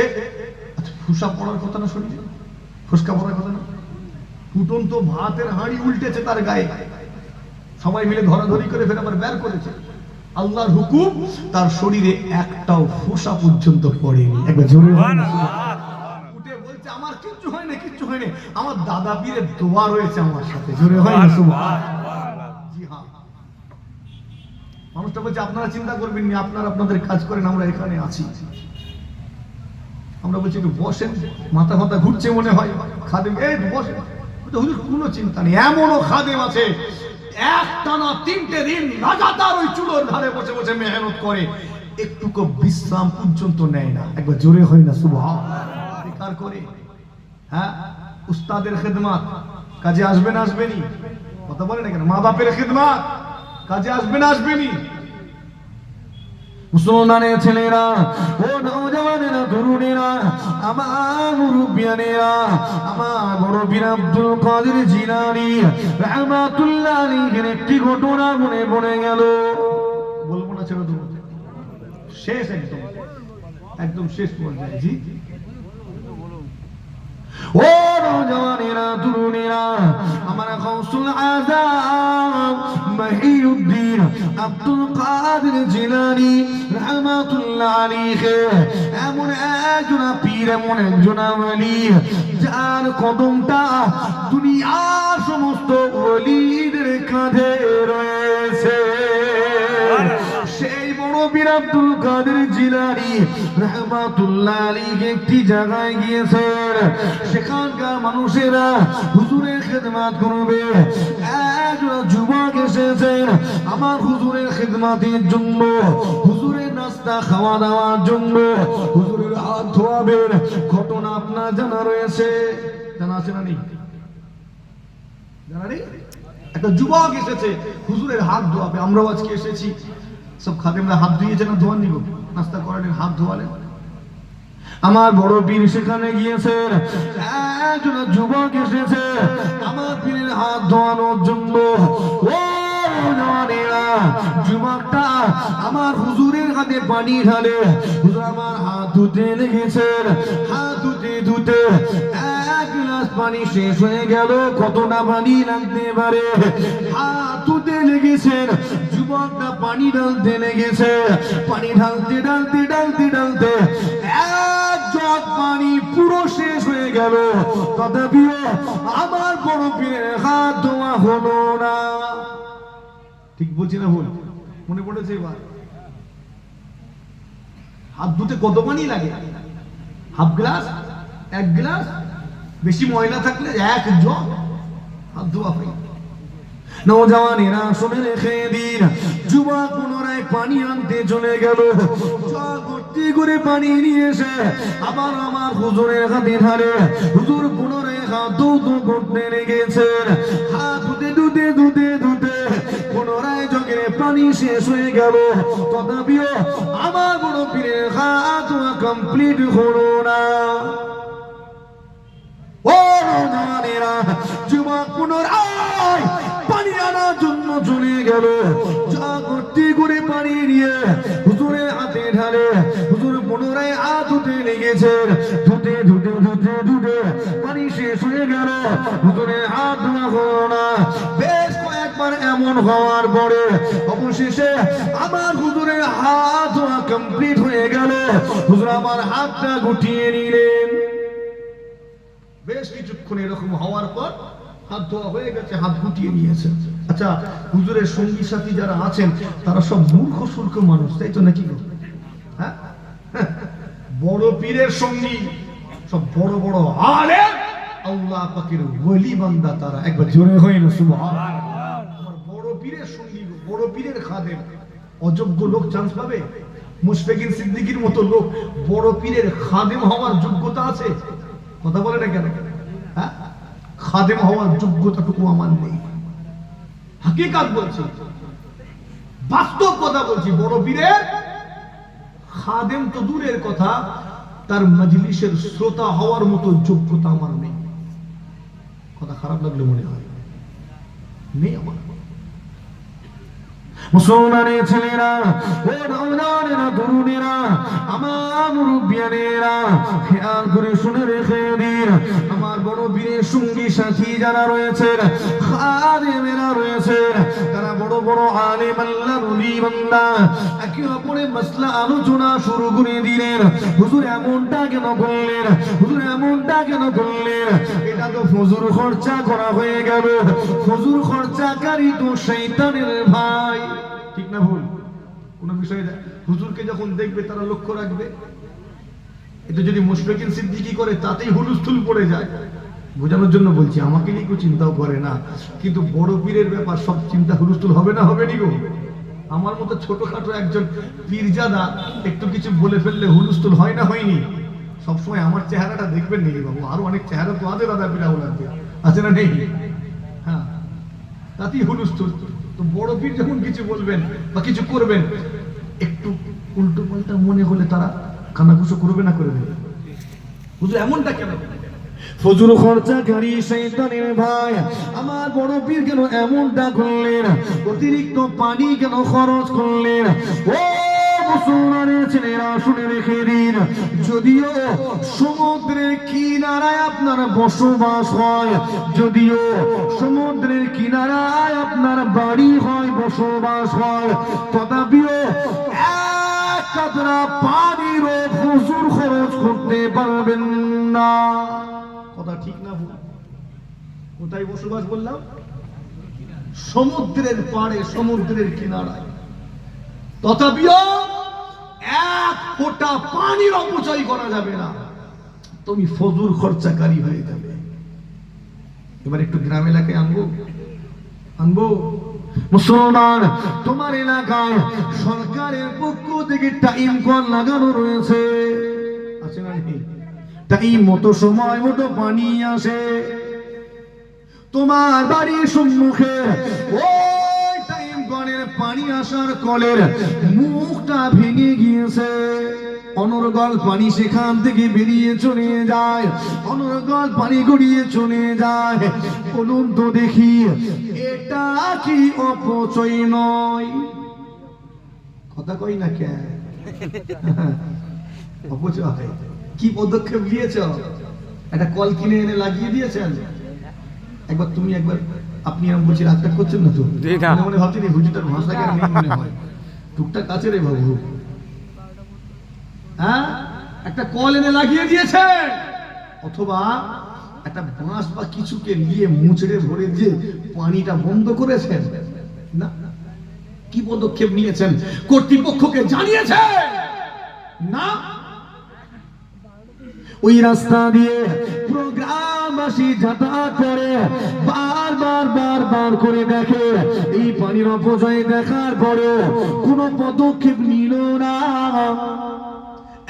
ফুসা পড়ার কথা না, শরীরে ফুসকা পড়ার কথা না, ফুটন্ত ভাতের হাঁড়ি উল্টেছে তার গায়ে। সবাই মিলে ধরাধরি করে ফের আবার বের করেছে। আল্লাহর হুকুম, তার শরীরে একটাও ফোঁসা পর্যন্ত পড়েনি। একবার জোরে উঠে বলছে আমার কিচ্ছু হয়নি, কিচ্ছু হয়নি, আমার দাদা পীরের দোয়া রয়েছে আমার সাথে। জোরে হয় না সুবহানাল্লাহ? জি হ্যাঁ। মানুষটা বলছে আপনারা চিন্তা করবেন না, আপনারা আপনাদের কাজ করেন, আমরা এখানে আছি। আমরা বলছি একটু বসেন, মাথা মাথা ঘুরছে মনে হয়। খাদেম এই বসেন, হুজুর কোনো চিন্তা নেই। এমনও খাদেম আছে একটানা 3টে দিন লাগাতার ওই চুলোর ধারে বসে বসে মেহনত করে, একটুকু বিশ্রাম পর্যন্ত নেয় না। একবার জোরে হয় না সুবহানাল্লাহ? বেকার করে। হ্যাঁ, উস্তাদের খেদমত কাজে আসবে না আসবেনি? কথা বলে না কেন? মা বাপের খেদমত কাজে আসবে না আসবেনি? মুসলমানের ছেলেরা, ও নওজওয়ানেরা, তরুণেরা, আমার মুরব্বিয়ানেরা, আমার বড় পীর আব্দুল কাদের জিলানী রাহমাতুল্লাহ আলাইহির একটি ঘটনা মনে পড়ে গেল। বলবো না, ছেড়ে দেবো, শেষ, একদম একদম শেষ পর্যায়ে। জি, ও নওজওয়ানেরা, তরুণেরা, আমার গাউসুল আযম মহিউদ্দিন আব্দুল কাদের জিলানী রাহমাতুল্লাহ আলাইহি এমন একজন পীর, এমন একজন ওলি, যার কদমটা দুনিয়ার সমস্ত ওলিদের কাঁধে রয়েছে। সেই বড় পীর আব্দুল কাদের জিলানী রাহমাতুল্লাহ আলাইহি একটি জায়গায় গিয়েছেন। সেখানকার মানুষেরা হুজুরের খেদমত করবে। একজন যুবক এসেছেন আমার হুজুরের খেদমতের জন্য, হুজুরের নাস্তা খাওয়া দাওয়ার জন্য, হুজুরের হাত ধোয়াবেন। ঘটনা আপনার জানা রয়েছে, জানা আছে না নেই? জানা নেই? একটা যুবক এসেছে হুজুরের হাত ধোয়াবে। আমরাও আজকে এসেছি, সব খাদেমরা হাত ধুয়েছে না ধোয়ান নিব? নাস্তা করালেন, হাত ধোয়ালেন। আমার বড় পীর সেখানে গিয়েছেন, একজন যুবক এসেছে আমার পীরের হাত ধোয়ানোর জন্য। ও জানেরা, যুবকটা আমার হুজুরের হাতে পানি ঢালে। হুজুর আমার হাত ধুতে লেগেছেন, হাত ধুতে ধুতে 1 গ্লাস পানি শেষ হয়ে গেল। কতটা পানি লাগতে পারে? হাত ধুতে লেগেছেন, যুবকটা পানি ঢালতে লেগেছে। পানি ঢালতে ঢালতে ঢালতে ঢালতে 1 জগ পানি পুরো শেষ হয়ে গেল। তথাপিও আমার বড় পীরের হাত ধোয়া হলো না। ঠিক বলছি না ভুল? মনে পড়েছে এবার? হাত ধুতে কত পানি লাগে? হাফ গ্লাস, 1 গ্লাস, বেশি ময়লা থাকলে 1 জগ হাত ধোয়া হয়। নওজওয়ানেরা শুনে রেখে দিন, যুবক পুনরায় পানি আনতে চলে গেল। জগ ভর্তি করে পানি নিয়ে এসে আবার আমার হুজুরের হাতে ঢালে। হুজুর পুনরায় হাত ধুতে করতে লেগেছেন। হাত ধুতে ধুতে ধুতে ধুতে পুনরায় জগের পানি শেষ হয়ে গেল। তথাপিও আমার বড় পীরের হাত ধোয়া কমপ্লিট হলো না। ও নওজওয়ানেরা, যুবক পুনরায় পানি আনার জন্য চলে গেল। জগ ভর্তি করে পানি নিয়ে হুজুরের হাতে ঢালে। হুজুর দিয়েছেন। ধুতে ধুতে ধুতে ধুতে পানি শেষ হয়ে গেল, হুজুরের হাত ধোয়া হলো না। বেশ কয়েকবার এমন হওয়ার পরে অবশেষে আমার হুজুরের হাত ধোয়া কমপ্লিট হয়ে গেল। হুজুর আমার হাতটা গুটিয়ে নিলেন। বেশ কিছুক্ষণ এরকম হওয়ার পর হাত ধোয়া হয়ে গেছে, হাত গুটিয়ে নিয়েছে। আচ্ছা, হুজুরের সঙ্গী সাথী যারা আছেন তারা সব মূর্খ সূর্খ মানুষ, তাই তো নাকি? হ্যাঁ, বড় পীরের সঙ্গী সব বড় বড় আলেম, আল্লাহ পাকের ওলি বান্দা তারা। একবার জোরে হয় না সুবহানাল্লাহ। আমার বড় পীরের সঙ্গী, বড় পীরের খাদেম। অযোগ্য লোক চান্স পাবে? মুশফিকিন সিদ্দিকীর মতো লোক বড় পীরের খাদেম হওয়ার যোগ্যতা আছে? কথা বলে না কেন? হ্যাঁ, খাদেম হওয়ার যোগ্যতাটুকু আমার নেই। হাকিকাত বলছি, বাস্তব কথা বলছি। বড় পীরের খাদেম তো দূরের কথা, তার মজলিসের শ্রোতা হওয়ার মতো যোগ্যতা আমার নেই। কথা খারাপ লাগলে মনে হয় নেই আমার। মুসলমানের ছেলেরা, ও নওজওয়ানেরা, তরুণেরা, আমার মুরব্বিয়ানেরা, খেয়াল করে শুনে রেখে দিন। আমার বড় বীরের সঙ্গী সাথী যারা রয়েছেন, খাদেমেরা রয়েছেন, তারা বড় বড় আলেম, আল্লাহর ওলি বান্দা, একে অপরের মাসলা আলোচনা শুরু করে দিলেন। হুজুর এমনটা কেন করলেন? হুজুর এমনটা কেন করলেন? এটা তো ফজর খরচা করা হয়ে গেল। ফজর খরচাকারী তো শয়তানের ভাই। ঠিক না ভুল? কোন বিষয়ে হুজুরকে যখন দেখবে তারা লক্ষ্য রাখবে। এটা যদি মুশফিকিন সিদ্দিকী করে তাতেই হুলস্থুল পড়ে যায়। বোঝানোর জন্য বলছি, আমাকে নিয়ে কেউ চিন্তাও করে না, কিন্তু বড় পীরের ব্যাপার সব চিন্তা হুলস্থুল হবে না? হবে নি গো? আমার মতো ছোটখাটো একজন পীরজাদা একটু কিছু বলে ফেললে হুলস্থুল হয় না? হয়নি? সবসময় আমার চেহারাটা দেখবেন নি বাবু, আরো অনেক চেহারা তো আছে দাদা পীরাও লাগবে, আছে না নেই? হ্যাঁ, তাতেই হুলস্থুল। তো বড় পীর যখন কিছু বলবেন বা কিছু করবেন, একটু উল্টো পাল্টা মনে হলে তারা কানাঘুষো করবে না? করবে। হুজুর এমনটা কেন? ফজর খরচাকারী শয়তানের ভাই, আমার বড় পীর কেন এমনটা করলেন? অতিরিক্ত পানি কেন খরচ করলেন? ও মুসলমানের ছেলেরা, শুনে রেখে দিন, যদিও সমুদ্রের কিনারায় আপনার বসবাস হয়, যদিও সমুদ্রের কিনারায় আপনার বাড়ি হয়, বসবাস হয়, তথাপিও এক কাতরা পানিরও ফজর খরচ করতে পারবেন না। কথা ঠিক না ভুল? কোথায় বসবাস বললাম? সমুদ্রের পাড়ে, সমুদ্রের কিনারায়, তথাপিও এক ফোঁটা পানির অপচয় করা যাবে না। তুমি ফজর খরচাকারী হয়ে যাবে। এবার একটু গ্রাম এলাকায় আনবো। মুসলমান, তোমার এলাকায় সরকারের পক্ষ থেকে টাইম কল লাগানো রয়েছে, আছে না নেই? টাইম মতো, সময় মতো পানি আসে তোমার বাড়ির সম্মুখে। ওই টাইম কলের পানি আসার কলের মুখটা ভেঙে গিয়েছে, অনর্গল পানি সেখান থেকে বেরিয়ে চলে যায়, অনর্গল পানি গড়িয়ে চলে যায়। বলুন তো দেখি, এটা কি অপচয় নয়? কথা কই না কেন? অপচয়। কি পদক্ষেপ নিয়েছ? একটা কল কিনে এনে লাগিয়ে দিয়েছেন। একবার তুমি, একবার আপনি, আমি বলছি রাগটা করছেন না তো? মনে ভাবছি রে হুজুরটার ভাষা কেন নেই মনে হয়, টুকটাক আছে রে বাবু। হ্যাঁ, একটা কল এনে লাগিয়ে দিয়েছে, অথবা একটা বাঁশ বা কিছুকে নিয়ে মুচড়ে ভরে দিয়ে পানিটা বন্ধ করেছেন না? কি পদক্ষেপ নিয়েছেন? কর্তৃপক্ষকে জানিয়েছেন না? ওই রাস্তা দিয়ে প্রোগ্রামবাসী যাতায়াত করে, বারবার করে দেখে, এই পানির অপচয় দেখার পরেও কোনো পদক্ষেপ নিল না।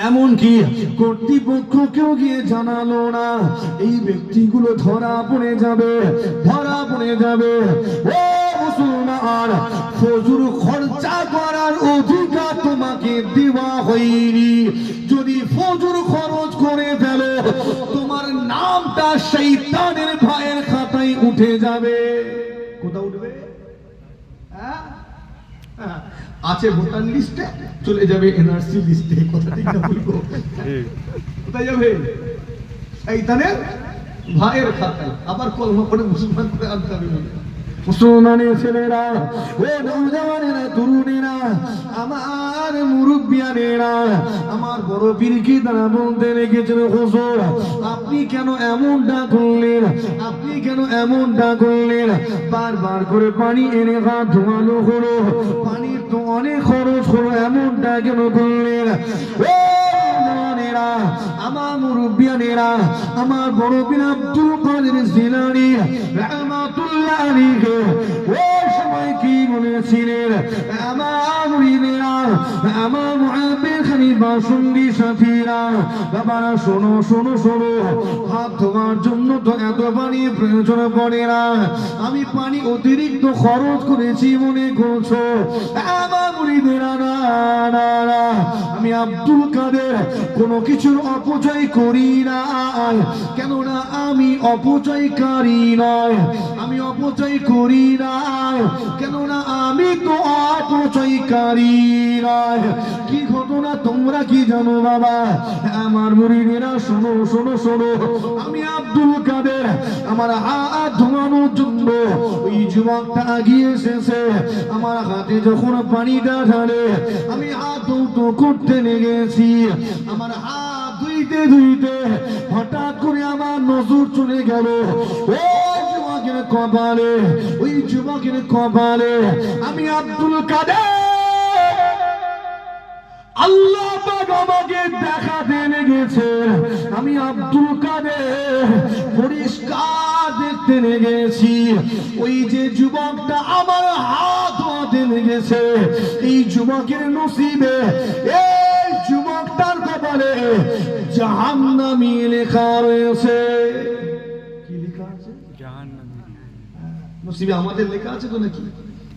এমনকি কর্তৃপক্ষকেও গিয়ে জানালো না। এই ব্যক্তিগুলো ধরা পড়ে যাবে। ও মুসলমান, ফজর খরচা করার অধিকার তোমাকে দেওয়া হয়নি। যদি ফজর খরচ করে ফেলো, তোমার নামটা শয়তানের ভাইয়ের খাতায় উঠে যাবে। কোথায় উঠবে? আছে ভোটার লিস্টে, চলে যাবে এনআরসি লিস্টে। কথা ঠিক না বলবো? কোথায় যাবে? শয়তানের ভাইয়ের খাতায়। আবার কলমা পড়ে মুসলমান করে আনতে হবে। মুসলমানের ছেলেরা, ও নওজওয়ানেরা, তরুণেরা, আমার মুরব্বিয়ানেরা, আমার বড় পীরকে তারা বলতে লেগেছেন, হুজুর আপনি কেন এমনটা করলেন? আপনি কেন এমনটা করলেন? বারবার করে পানি এনে হাত ধোয়ানো হলো, পানির তো অনেক খরচ হলো, এমনটা কেন করলেন? ও নওজওয়ানেরা, আমার মুরব্বিয়ানেরা, আমার বড় পীর আব্দুল কাদের জিলানী রাহমাতুল্লাহ আলাইহি ওই সময় কি বলেছিলেন? আমার মুরিদেরা, আমার মুআব্বির খলিফা সঙ্গী সাথীরা, বাবারা শোনো শোনো শোনো, হাত ধোয়ার জন্য তো এত পানি প্রয়োজন পড়ে না। আমি পানি অতিরিক্ত খরচ করেছি মনে করছো? আমার মুরিদেরা, না না না, আমি আব্দুল কাদের কোনো কিছুর অপচয় করি না। কেননা আমি অপচয়কারী নয়, আমি অপচয় করি না, কেননা আমি তো অপচয়কারী নয়। কি ঘটনা তোমরা কি জানো বাবা? আমার মুরিদেরা শোনো শোনো শোনো, আমি আব্দুল কাদের আমার হাত ধোয়ানোর জন্য ওই যুবকটা এগিয়ে এসেছে, আমার হাতে যখন পানিটা ঢালে আমি হাত ধৌত করতে লেগেছি। আমার হাত ধুইতে ধুইতে হঠাৎ করে আমার নজর চলে গেল ওই যুবকের কপালে, ওই যুবকের কপালে। আমি আব্দুল কাদের, আল্লাহ পাক আমাকে দেখাতে লেগেছে, আমি আব্দুল কাদের পরিষ্কার দেখতে লেগেছি। ওই যে যুবকটা আমার হাত ধোয়াতে লেগেছে, এই যুবকের নসিবে, এই যুবকটার কপালে জাহান্নামী লেখা রয়েছে। কি লেখা আছে? জাহান্নামী। নসিবে আমাদের লেখা আছে তো নাকি?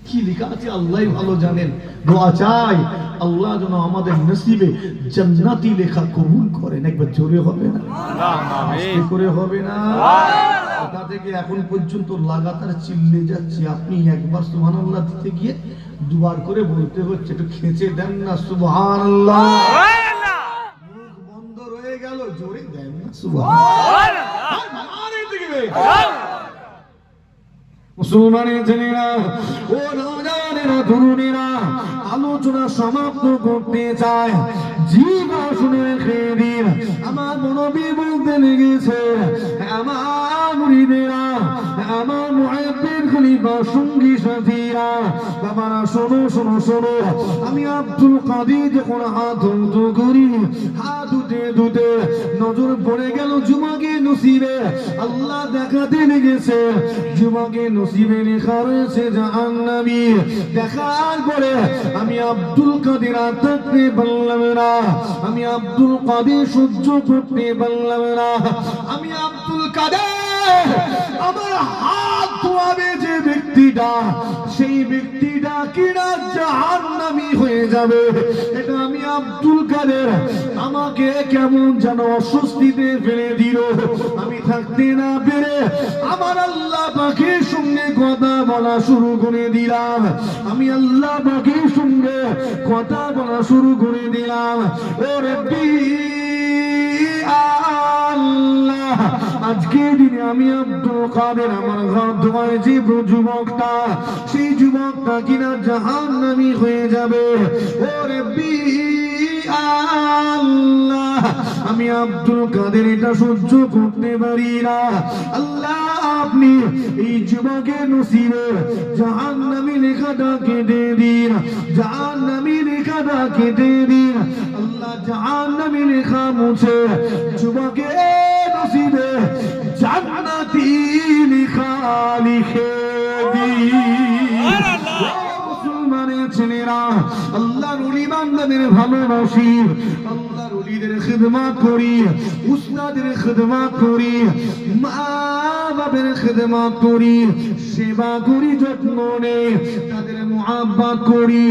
কি লেখা আছে আল্লাহই ভালো জানেন। দোয়া চাই আল্লাহ যেন আমাদের নসিবে জান্নাতি লেখা কবুল করেন। একবার জোরে হবে না? আস্তে করে হবে না? ওটা থেকে এখন পর্যন্ত লাগাতার চিল্লে যাচ্ছি, আপনি একবার সুবহানাল্লাহ দিতে গিয়ে দুবার করে বলতে হচ্ছে। একটু খেঁচে দেন না সুবহানাল্লাহ। মুখ বন্ধ রয়ে গেল, জোরে দেন না সুবহানাল্লাহ। মুসলমানের ছেলেরা, ও নওজওয়ানেরা, তরুণেরা, আলোচনা সমাপ্ত করতে চায়। জীবা শুনে রেখে দিন, আমার নবী বলতে লেগেছে, আমার মুরিদেরা, আমার মুআব্বির খলিফা সঙ্গী সাথীরা, বাবারা শোনো শোনো শোনো, আমি আব্দুল কাদের যখন হাত ধৌত করি, হাত ধুতে ধুতে নজর পড়ে গেল যুবকের নসিবে। আল্লাহ দেখাতে লেগেছে যুবকের নসিবে লেখা রয়েছে জাহান্নামী। দেখার পরে আমি আব্দুল কাদের আর থাকতে পারলাম না, আমি আব্দুল কাদের সহ্য করতে পারলাম না। আমি আব্দুল কাদের, আমার হাত ধোয়াবে যে ব্যক্তিটা, সেই ব্যক্তিটা কিনা জাহান্নামী হয়ে যাবে, এটা আমি আব্দুল কাদের আমাকে কেমন যেন অস্বস্তিতে ফেলে দিল। আমি থাকতে না পেরে আমার আল্লাহ পাকের সঙ্গে কথা বলা শুরু করে দিলাম, আমি আল্লাহ পাকের সঙ্গে কথা বলা শুরু করে দিলাম। ও রব্বি আল্লাহ, আজকে দিনে আমি আব্দুল কাদের আমার ঘর ধোয়ায় যে যুবকটা, সেই যুবকটা কিনা জাহান্নামী হয়ে যাবে। ও রব্বি আল্লাহ, আমি আব্দুল কাদের এটা সহ্য করতে পারি না। আল্লাহ আপনি এই যুবকের নসিবে জাহান্নামী লেখাটা কেটে দিন, জাহান্নামী লেখাটা কেটে দিন। আল্লাহ জাহান্নামী লেখা মুছে যুবকের নসিবে জান্নাতি লেখা লিখে দিন। মুসলমানের ছেলেরা, আল্লাহর ওলি বান্দাদের ভালোবাসি, আল্লাহর ওলিদের খিদমত করি, উস্তাদের খিদমত করি, মা বাবার খিদমত করি, সেবা করি, যত্ন নেই, তাদের মুহাব্বত করি।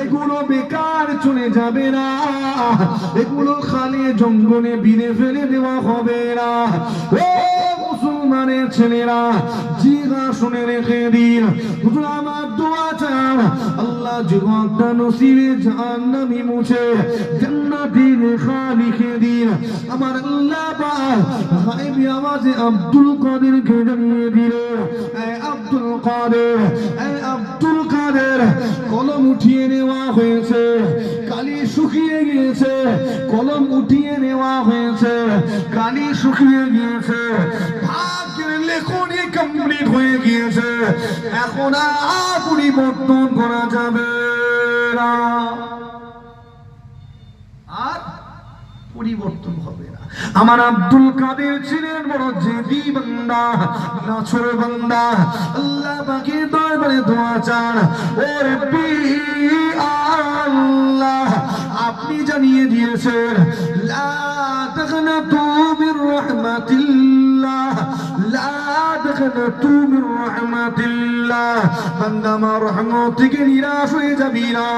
এগুলো বেকার চলে যাবে না, এগুলো খালি জঙ্গলে বিলে ফেলে দেওয়া হবে না। ও মুসলমান মুসলমানের ছেলেরা জিগা শুনে রেখে দিন, হুজুর আমার দোয়া চান আল্লাহ যুবকটা নসিবে জাহান্নামী মুছে জান্নাতি লেখা লিখে দিন। আমার আল্লাহ পাক গায়েবী আওয়াজে আব্দুল কাদেরকে জানিয়ে দিলেন, এ আব্দুল কাদের, এ আব্দুল কাদের, কলম উঠিয়ে নেওয়া হয়েছে, কালি শুকিয়ে গিয়েছে, কলম উঠিয়ে নেওয়া হয়েছে, কালি শুকিয়ে গিয়েছে, ভাগ্যের লেখনী কমপ্লিট হয়ে গিয়েছে, এখন আর পরিবর্তন করা যাবে না, আর পরিবর্তন হবে না। আমার আব্দুল কাদের ছিলেন বড় জেদি বান্দা, নাছর বান্দা। আল্লাহ পাকের দরবারে দোয়া চান, ও রব্বি আল্লাহ, আপনি জানিয়ে দিয়েছেন লা তাগনাতু মির রাহমাতিল্লাহ, লা তাগনাতু মির রাহমাতিল্লাহ। বান্দা আমার রহমত থেকে নিরাশ হয়ে যাবি না,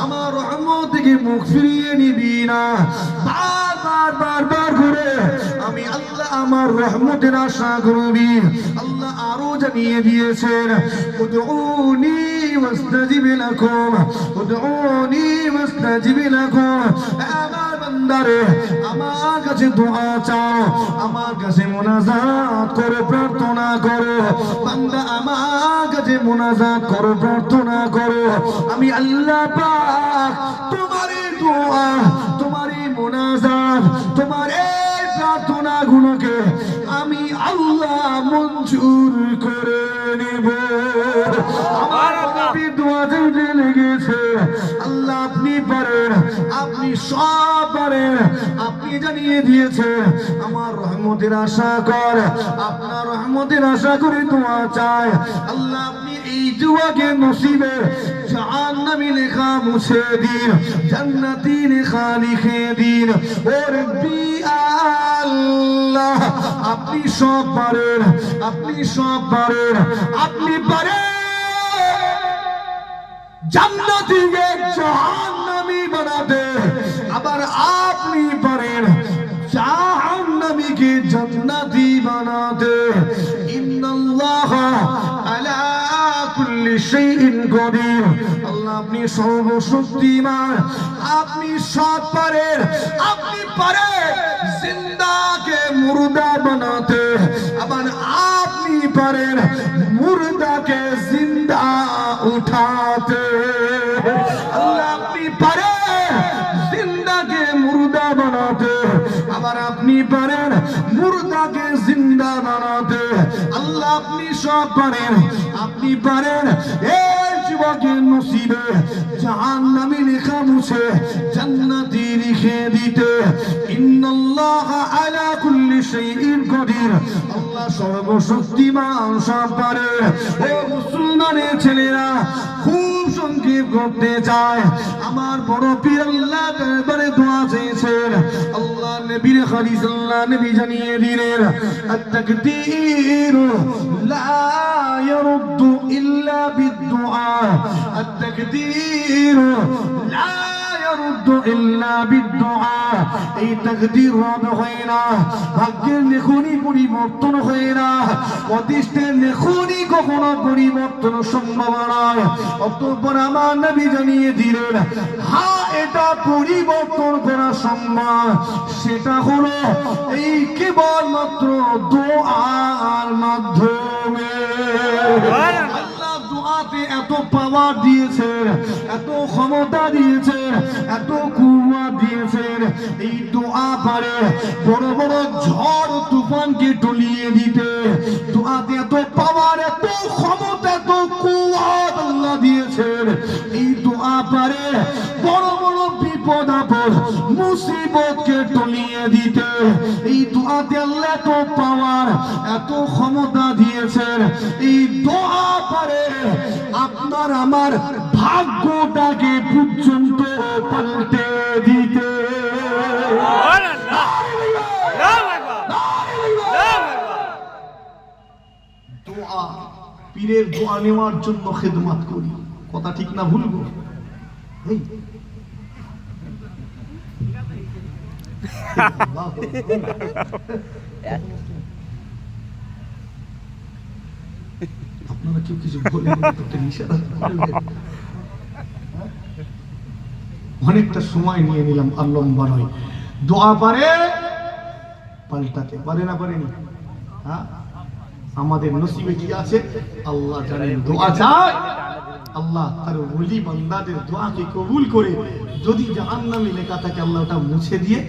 আমার রহমত থেকে মুখ ফিরিয়ে নিবি না। বারবার বারবার করে আমি আল্লাহ আমার রহমতের আশা করবি। আল্লাহ আরো জানিয়ে দিয়েছেন, উদউনি ওয়াস্তাজিব লাকুম, উদউনি ওয়াস্তাজিব লাকুম। আমার বান্দারে আমার কাছে দোয়া চাও, আমার কাছে মুনাজাত করো, প্রার্থনা করো। বান্দা আমার কাছে মুনাজাত করো, প্রার্থনা করো। আমি আল্লাহ পাক তোমার দোয়া, তোমার মুনাজাত, তোমার এই প্রার্থনা গুলোকে আমি আল্লাহ মঞ্জুর করে নেব। আমার নবী দোয়া দিতে লেগেছে, আল্লাহ আপনি পারেন, আপনি সব পারেন, আপনি জানিয়ে দিয়েছেন আমার রহমতের আশা কর, আপনার রহমতের আশা করে দোয়া চায়। আল্লাহ আপনি এই দোয়াকে নসিবে জাহান্নামী লেখা মুছে দিন, জান্নাতি লেখা লিখে দিন। ও রব্বি আল্লাহ, আপনি সব পারেন, আপনি সব পারেন, আপনি পারেন জান্নাতীকে জাহান্নামী বানাতে, আবার আপনি পারেন জাহান্নামীকে জান্নাতি বানাতে। ইন্নাল্লাহ আলা কুল্লি শাইইন কাদির। আল্লাহ আপনি সর্বশক্তিমান, আপনি সব পারেন, আপনি পারেন জিন্দাকে মুর্দা বানাতে, আবার আপনি পারেন মুর্দাকে জিন্দা উঠাতে। আল্লাহ আপনি পারেন জিন্দাকে মুর্দা বানাতে, আবার আপনি পারেন মুর্দাকে জিন্দা বানাতে। আল্লাহ আপনি সব পারেন, আপনি পারেন এই যুবকের নসিবে জাহান্নামী লেখা মুছে জান্নাতি লিখে দিতে। ইন্নাল্লাহ আলা কুল্লি শাইইন কাদির। আল্লাহ সর্বশক্তিমান, সব পারে। ও মুসলমানের ছেলেরা, খুব সংক্ষেপ করতে চায়, আমার বড় পীর আল্লাহ দরবারে দোয়া চেয়েছেন। আল্লাহ নবীর হাদিস আল্লাহ নবী জানিয়ে দিলেন, আত-তাকদীর লা ইয়ারুদ্দু ইল্লা বিদ-দুআ, আত-তাকদীর লা ইয়ারুদ্দু ইল্লা বিদ-দুআ। এই তাকদীর রদ হয় না, ভাগ্যের লেখনী পরিবর্তন হয় না, অদৃষ্টের লেখনী কখনো পরিবর্তন সম্ভব নয়। অতঃপর আমার নবী জানিয়ে দিলেন, হ্যাঁ এটা পরিবর্তন করা সম্ভব, সেটা হলো এই কেবলমাত্র দোয়ার মাধ্যমে। আল্লাহ দোয়াতে এত পাওয়ার দিয়েছেন, এত ক্ষমতা দিয়েছেন, এত কুওয়াত দিয়েছেন। এই দোয়া পারে বড় বড় ঝড় তুফানকে টলিয়ে দিতে। দোয়াতে এত পাওয়ার, এত ক্ষমতা, এত কুওয়াত আল্লাহ দিয়েছেন। এই দোয়া পারে বড় বড় বিপদ আপদ মুসিবতকে টলিয়ে দিতে। এই দোয়াতে আল্লাহ এত পাওয়ার, এত ক্ষমতা দিয়েছেন। এই দোয়া পারে আপনার আমার ভাগ্যটাকে পর্যন্ত পাল্টে দিতে। দোয়া, পীরের দোয়া নেওয়ার জন্য খেদমত করি, কথা ঠিক না ভুল গো? আপনারা কেউ কিছু বলে একটা ইশারা করবেন। অনেকটা সময় নিয়ে নিলাম, আর লম্বা নয়। দোয়া পারে পাল্টাতে পারে না পারেনি? হ্যাঁ, আমাদের নসিবে কি আছে আল্লাহ জানেন। দোয়া চাই, আল্লাহ তার ওলি বান্দাদের দোয়াকে কবুল করে যদি জাহান্নামে লেখা থাকে আল্লাহ ওটা মুছে দিয়ে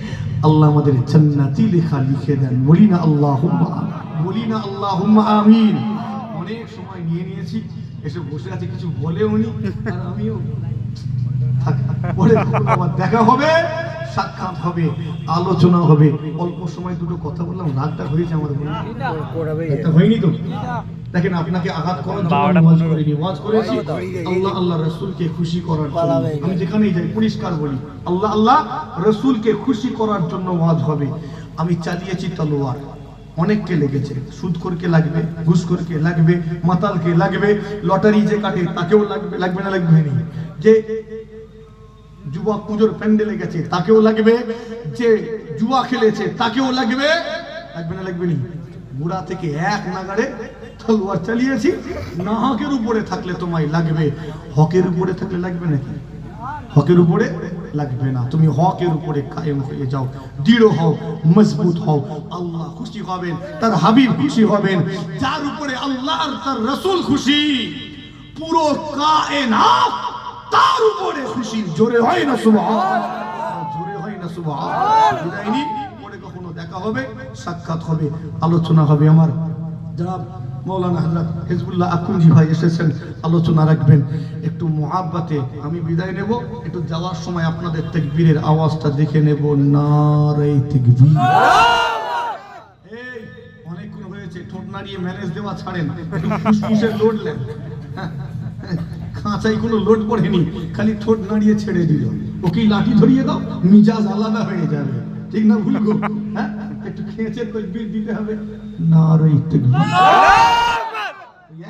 আল্লাহ আমাদের জান্নাতি লেখা লিখে দেন। বলি না আল্লাহুম্মা, বলি না আল্লাহুম্মা আমিন। অনেক সময় নিয়ে নিয়েছি, এসে বসে আছে, কিছু বলে উনি আর আমিও পরে আবার দেখা হবে, সাক্ষাৎ হবে, আলোচনা হবে। অল্প সময় দুটো কথা বললাম, রাগটা হয়েছে আমার, এটা হয়নি তো? দেখেন, আপনাকে আঘাত করার জন্য ওয়াজ করিনি, ওয়াজ করেছি আল্লাহ আল্লাহ রাসূলকে খুশি করার জন্য। আমি যেখানেই যাই পরিষ্কার বলি, আল্লাহ আল্লাহ রাসূলকে খুশি করার জন্য ওয়াজ হবে। আমি চালিয়েছি তলোয়ার, অনেককে লেগেছে, সুদখোরকে লাগবে, ঘুষখোরকে লাগবে, মাতালকে লাগবে, লটারি যে কাটে তাকেও লাগবে, লাগবে না লাগবে না? যে যুবক পুজোর প্যান্ডেলে গেছে তাকেও লাগবে, যে জুয়া খেলেছে তাকেও লাগবে, লাগবে না লাগবে না? বুড়া থেকে এক নাগাড়ে তলোয়ার চালিয়েছি। না হকের উপরে থাকলে তোমায় লাগবে, হকের উপরে থাকলে লাগবে নাকি? হকের উপরে লাগবে না। তুমি হকের উপরে কায়েম হয়ে যাও, দৃঢ় হও, মজবুত হও। আল্লাহ খুশি হবেন, তার হাবিব খুশি হবেন। যার উপরে আল্লাহ আর তার রাসূল খুশি, পুরো কায়নাত তার উপরে খুশি। জোরে হয় না সুবহানাল্লাহ, জোরে হয় না সুবহানাল্লাহ। বিদায়নি পরে কখনো দেখা হবে, সাক্ষাৎ হবে, আলোচনা হবে। আমার জনাব মৌলানা হযরত হিজবুল্লাহ আকুঞ্জি ভাই এসেছেন, আলোচনা রাখবেন। একটু মুহাব্বতে আমি বিদায় নেব। একটু যাওয়ার সময় আপনাদের তাকবীরের আওয়াজটা দেখে নেব। নারে তাকবীর। এই অনেকক্ষণ হয়েছে, ঠোঁট নাড়িয়ে ম্যানেজ দেওয়া ছাড়েন, একটু ফুসফুসে লোড নেন। খাঁচাই কোনো লোড পড়েনি, খালি ঠোঁট নাড়িয়ে ছেড়ে দিল। ওকে লাঠি ধরিয়ে দাও, মিজাজ আলাদা হয়ে যাবে। ঠিক না ভুল গো? হ্যাঁ, একটু খেঁচে তাকবীর দিতে হবে। নারে তাকবীর।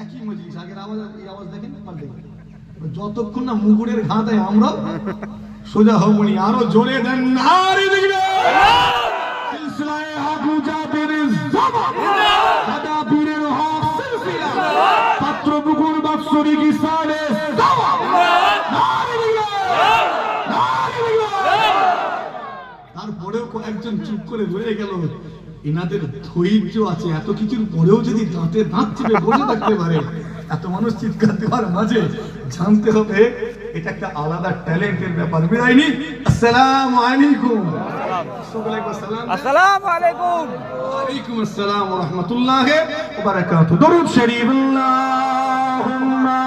একই মজলিস, আগের আওয়াজ এই আওয়াজ দেখেন, যতক্ষণ না মুগুরের ঘা দেয় আমরা সোজা হবনি। আরো জোরে দেন নারে তাকবীর। সিলসিলায়ে আবু জাবেরের জামান, দাদা পীরের হক সিলসিলা, পাত্র বুকুর বাৎসরিক ইসালে দাওয়া। নারে তাকবীর, নারে তাকবীর। তারপরেও কয়েকজন চুপ করে রয়ে গেল। এনাদের ধৈর্য আছে, এত কিছুর পরেও যদি দাঁতে দাঁত চেপে বসে থাকতে পারে, এত মানুষ চিৎকার দেওয়ার মাঝে জানতে হবে এটা একটা আলাদা ট্যালেন্টের ব্যাপার। বিদায়নি, আসসালামু আলাইকুম। আসসালামু আলাইকুম। ওয়ালাইকুম আসসালাম ওয়া রাহমাতুল্লাহি ওয়া বারাকাতুহু। দরুদ শরীফ। আল্লাহুম্মা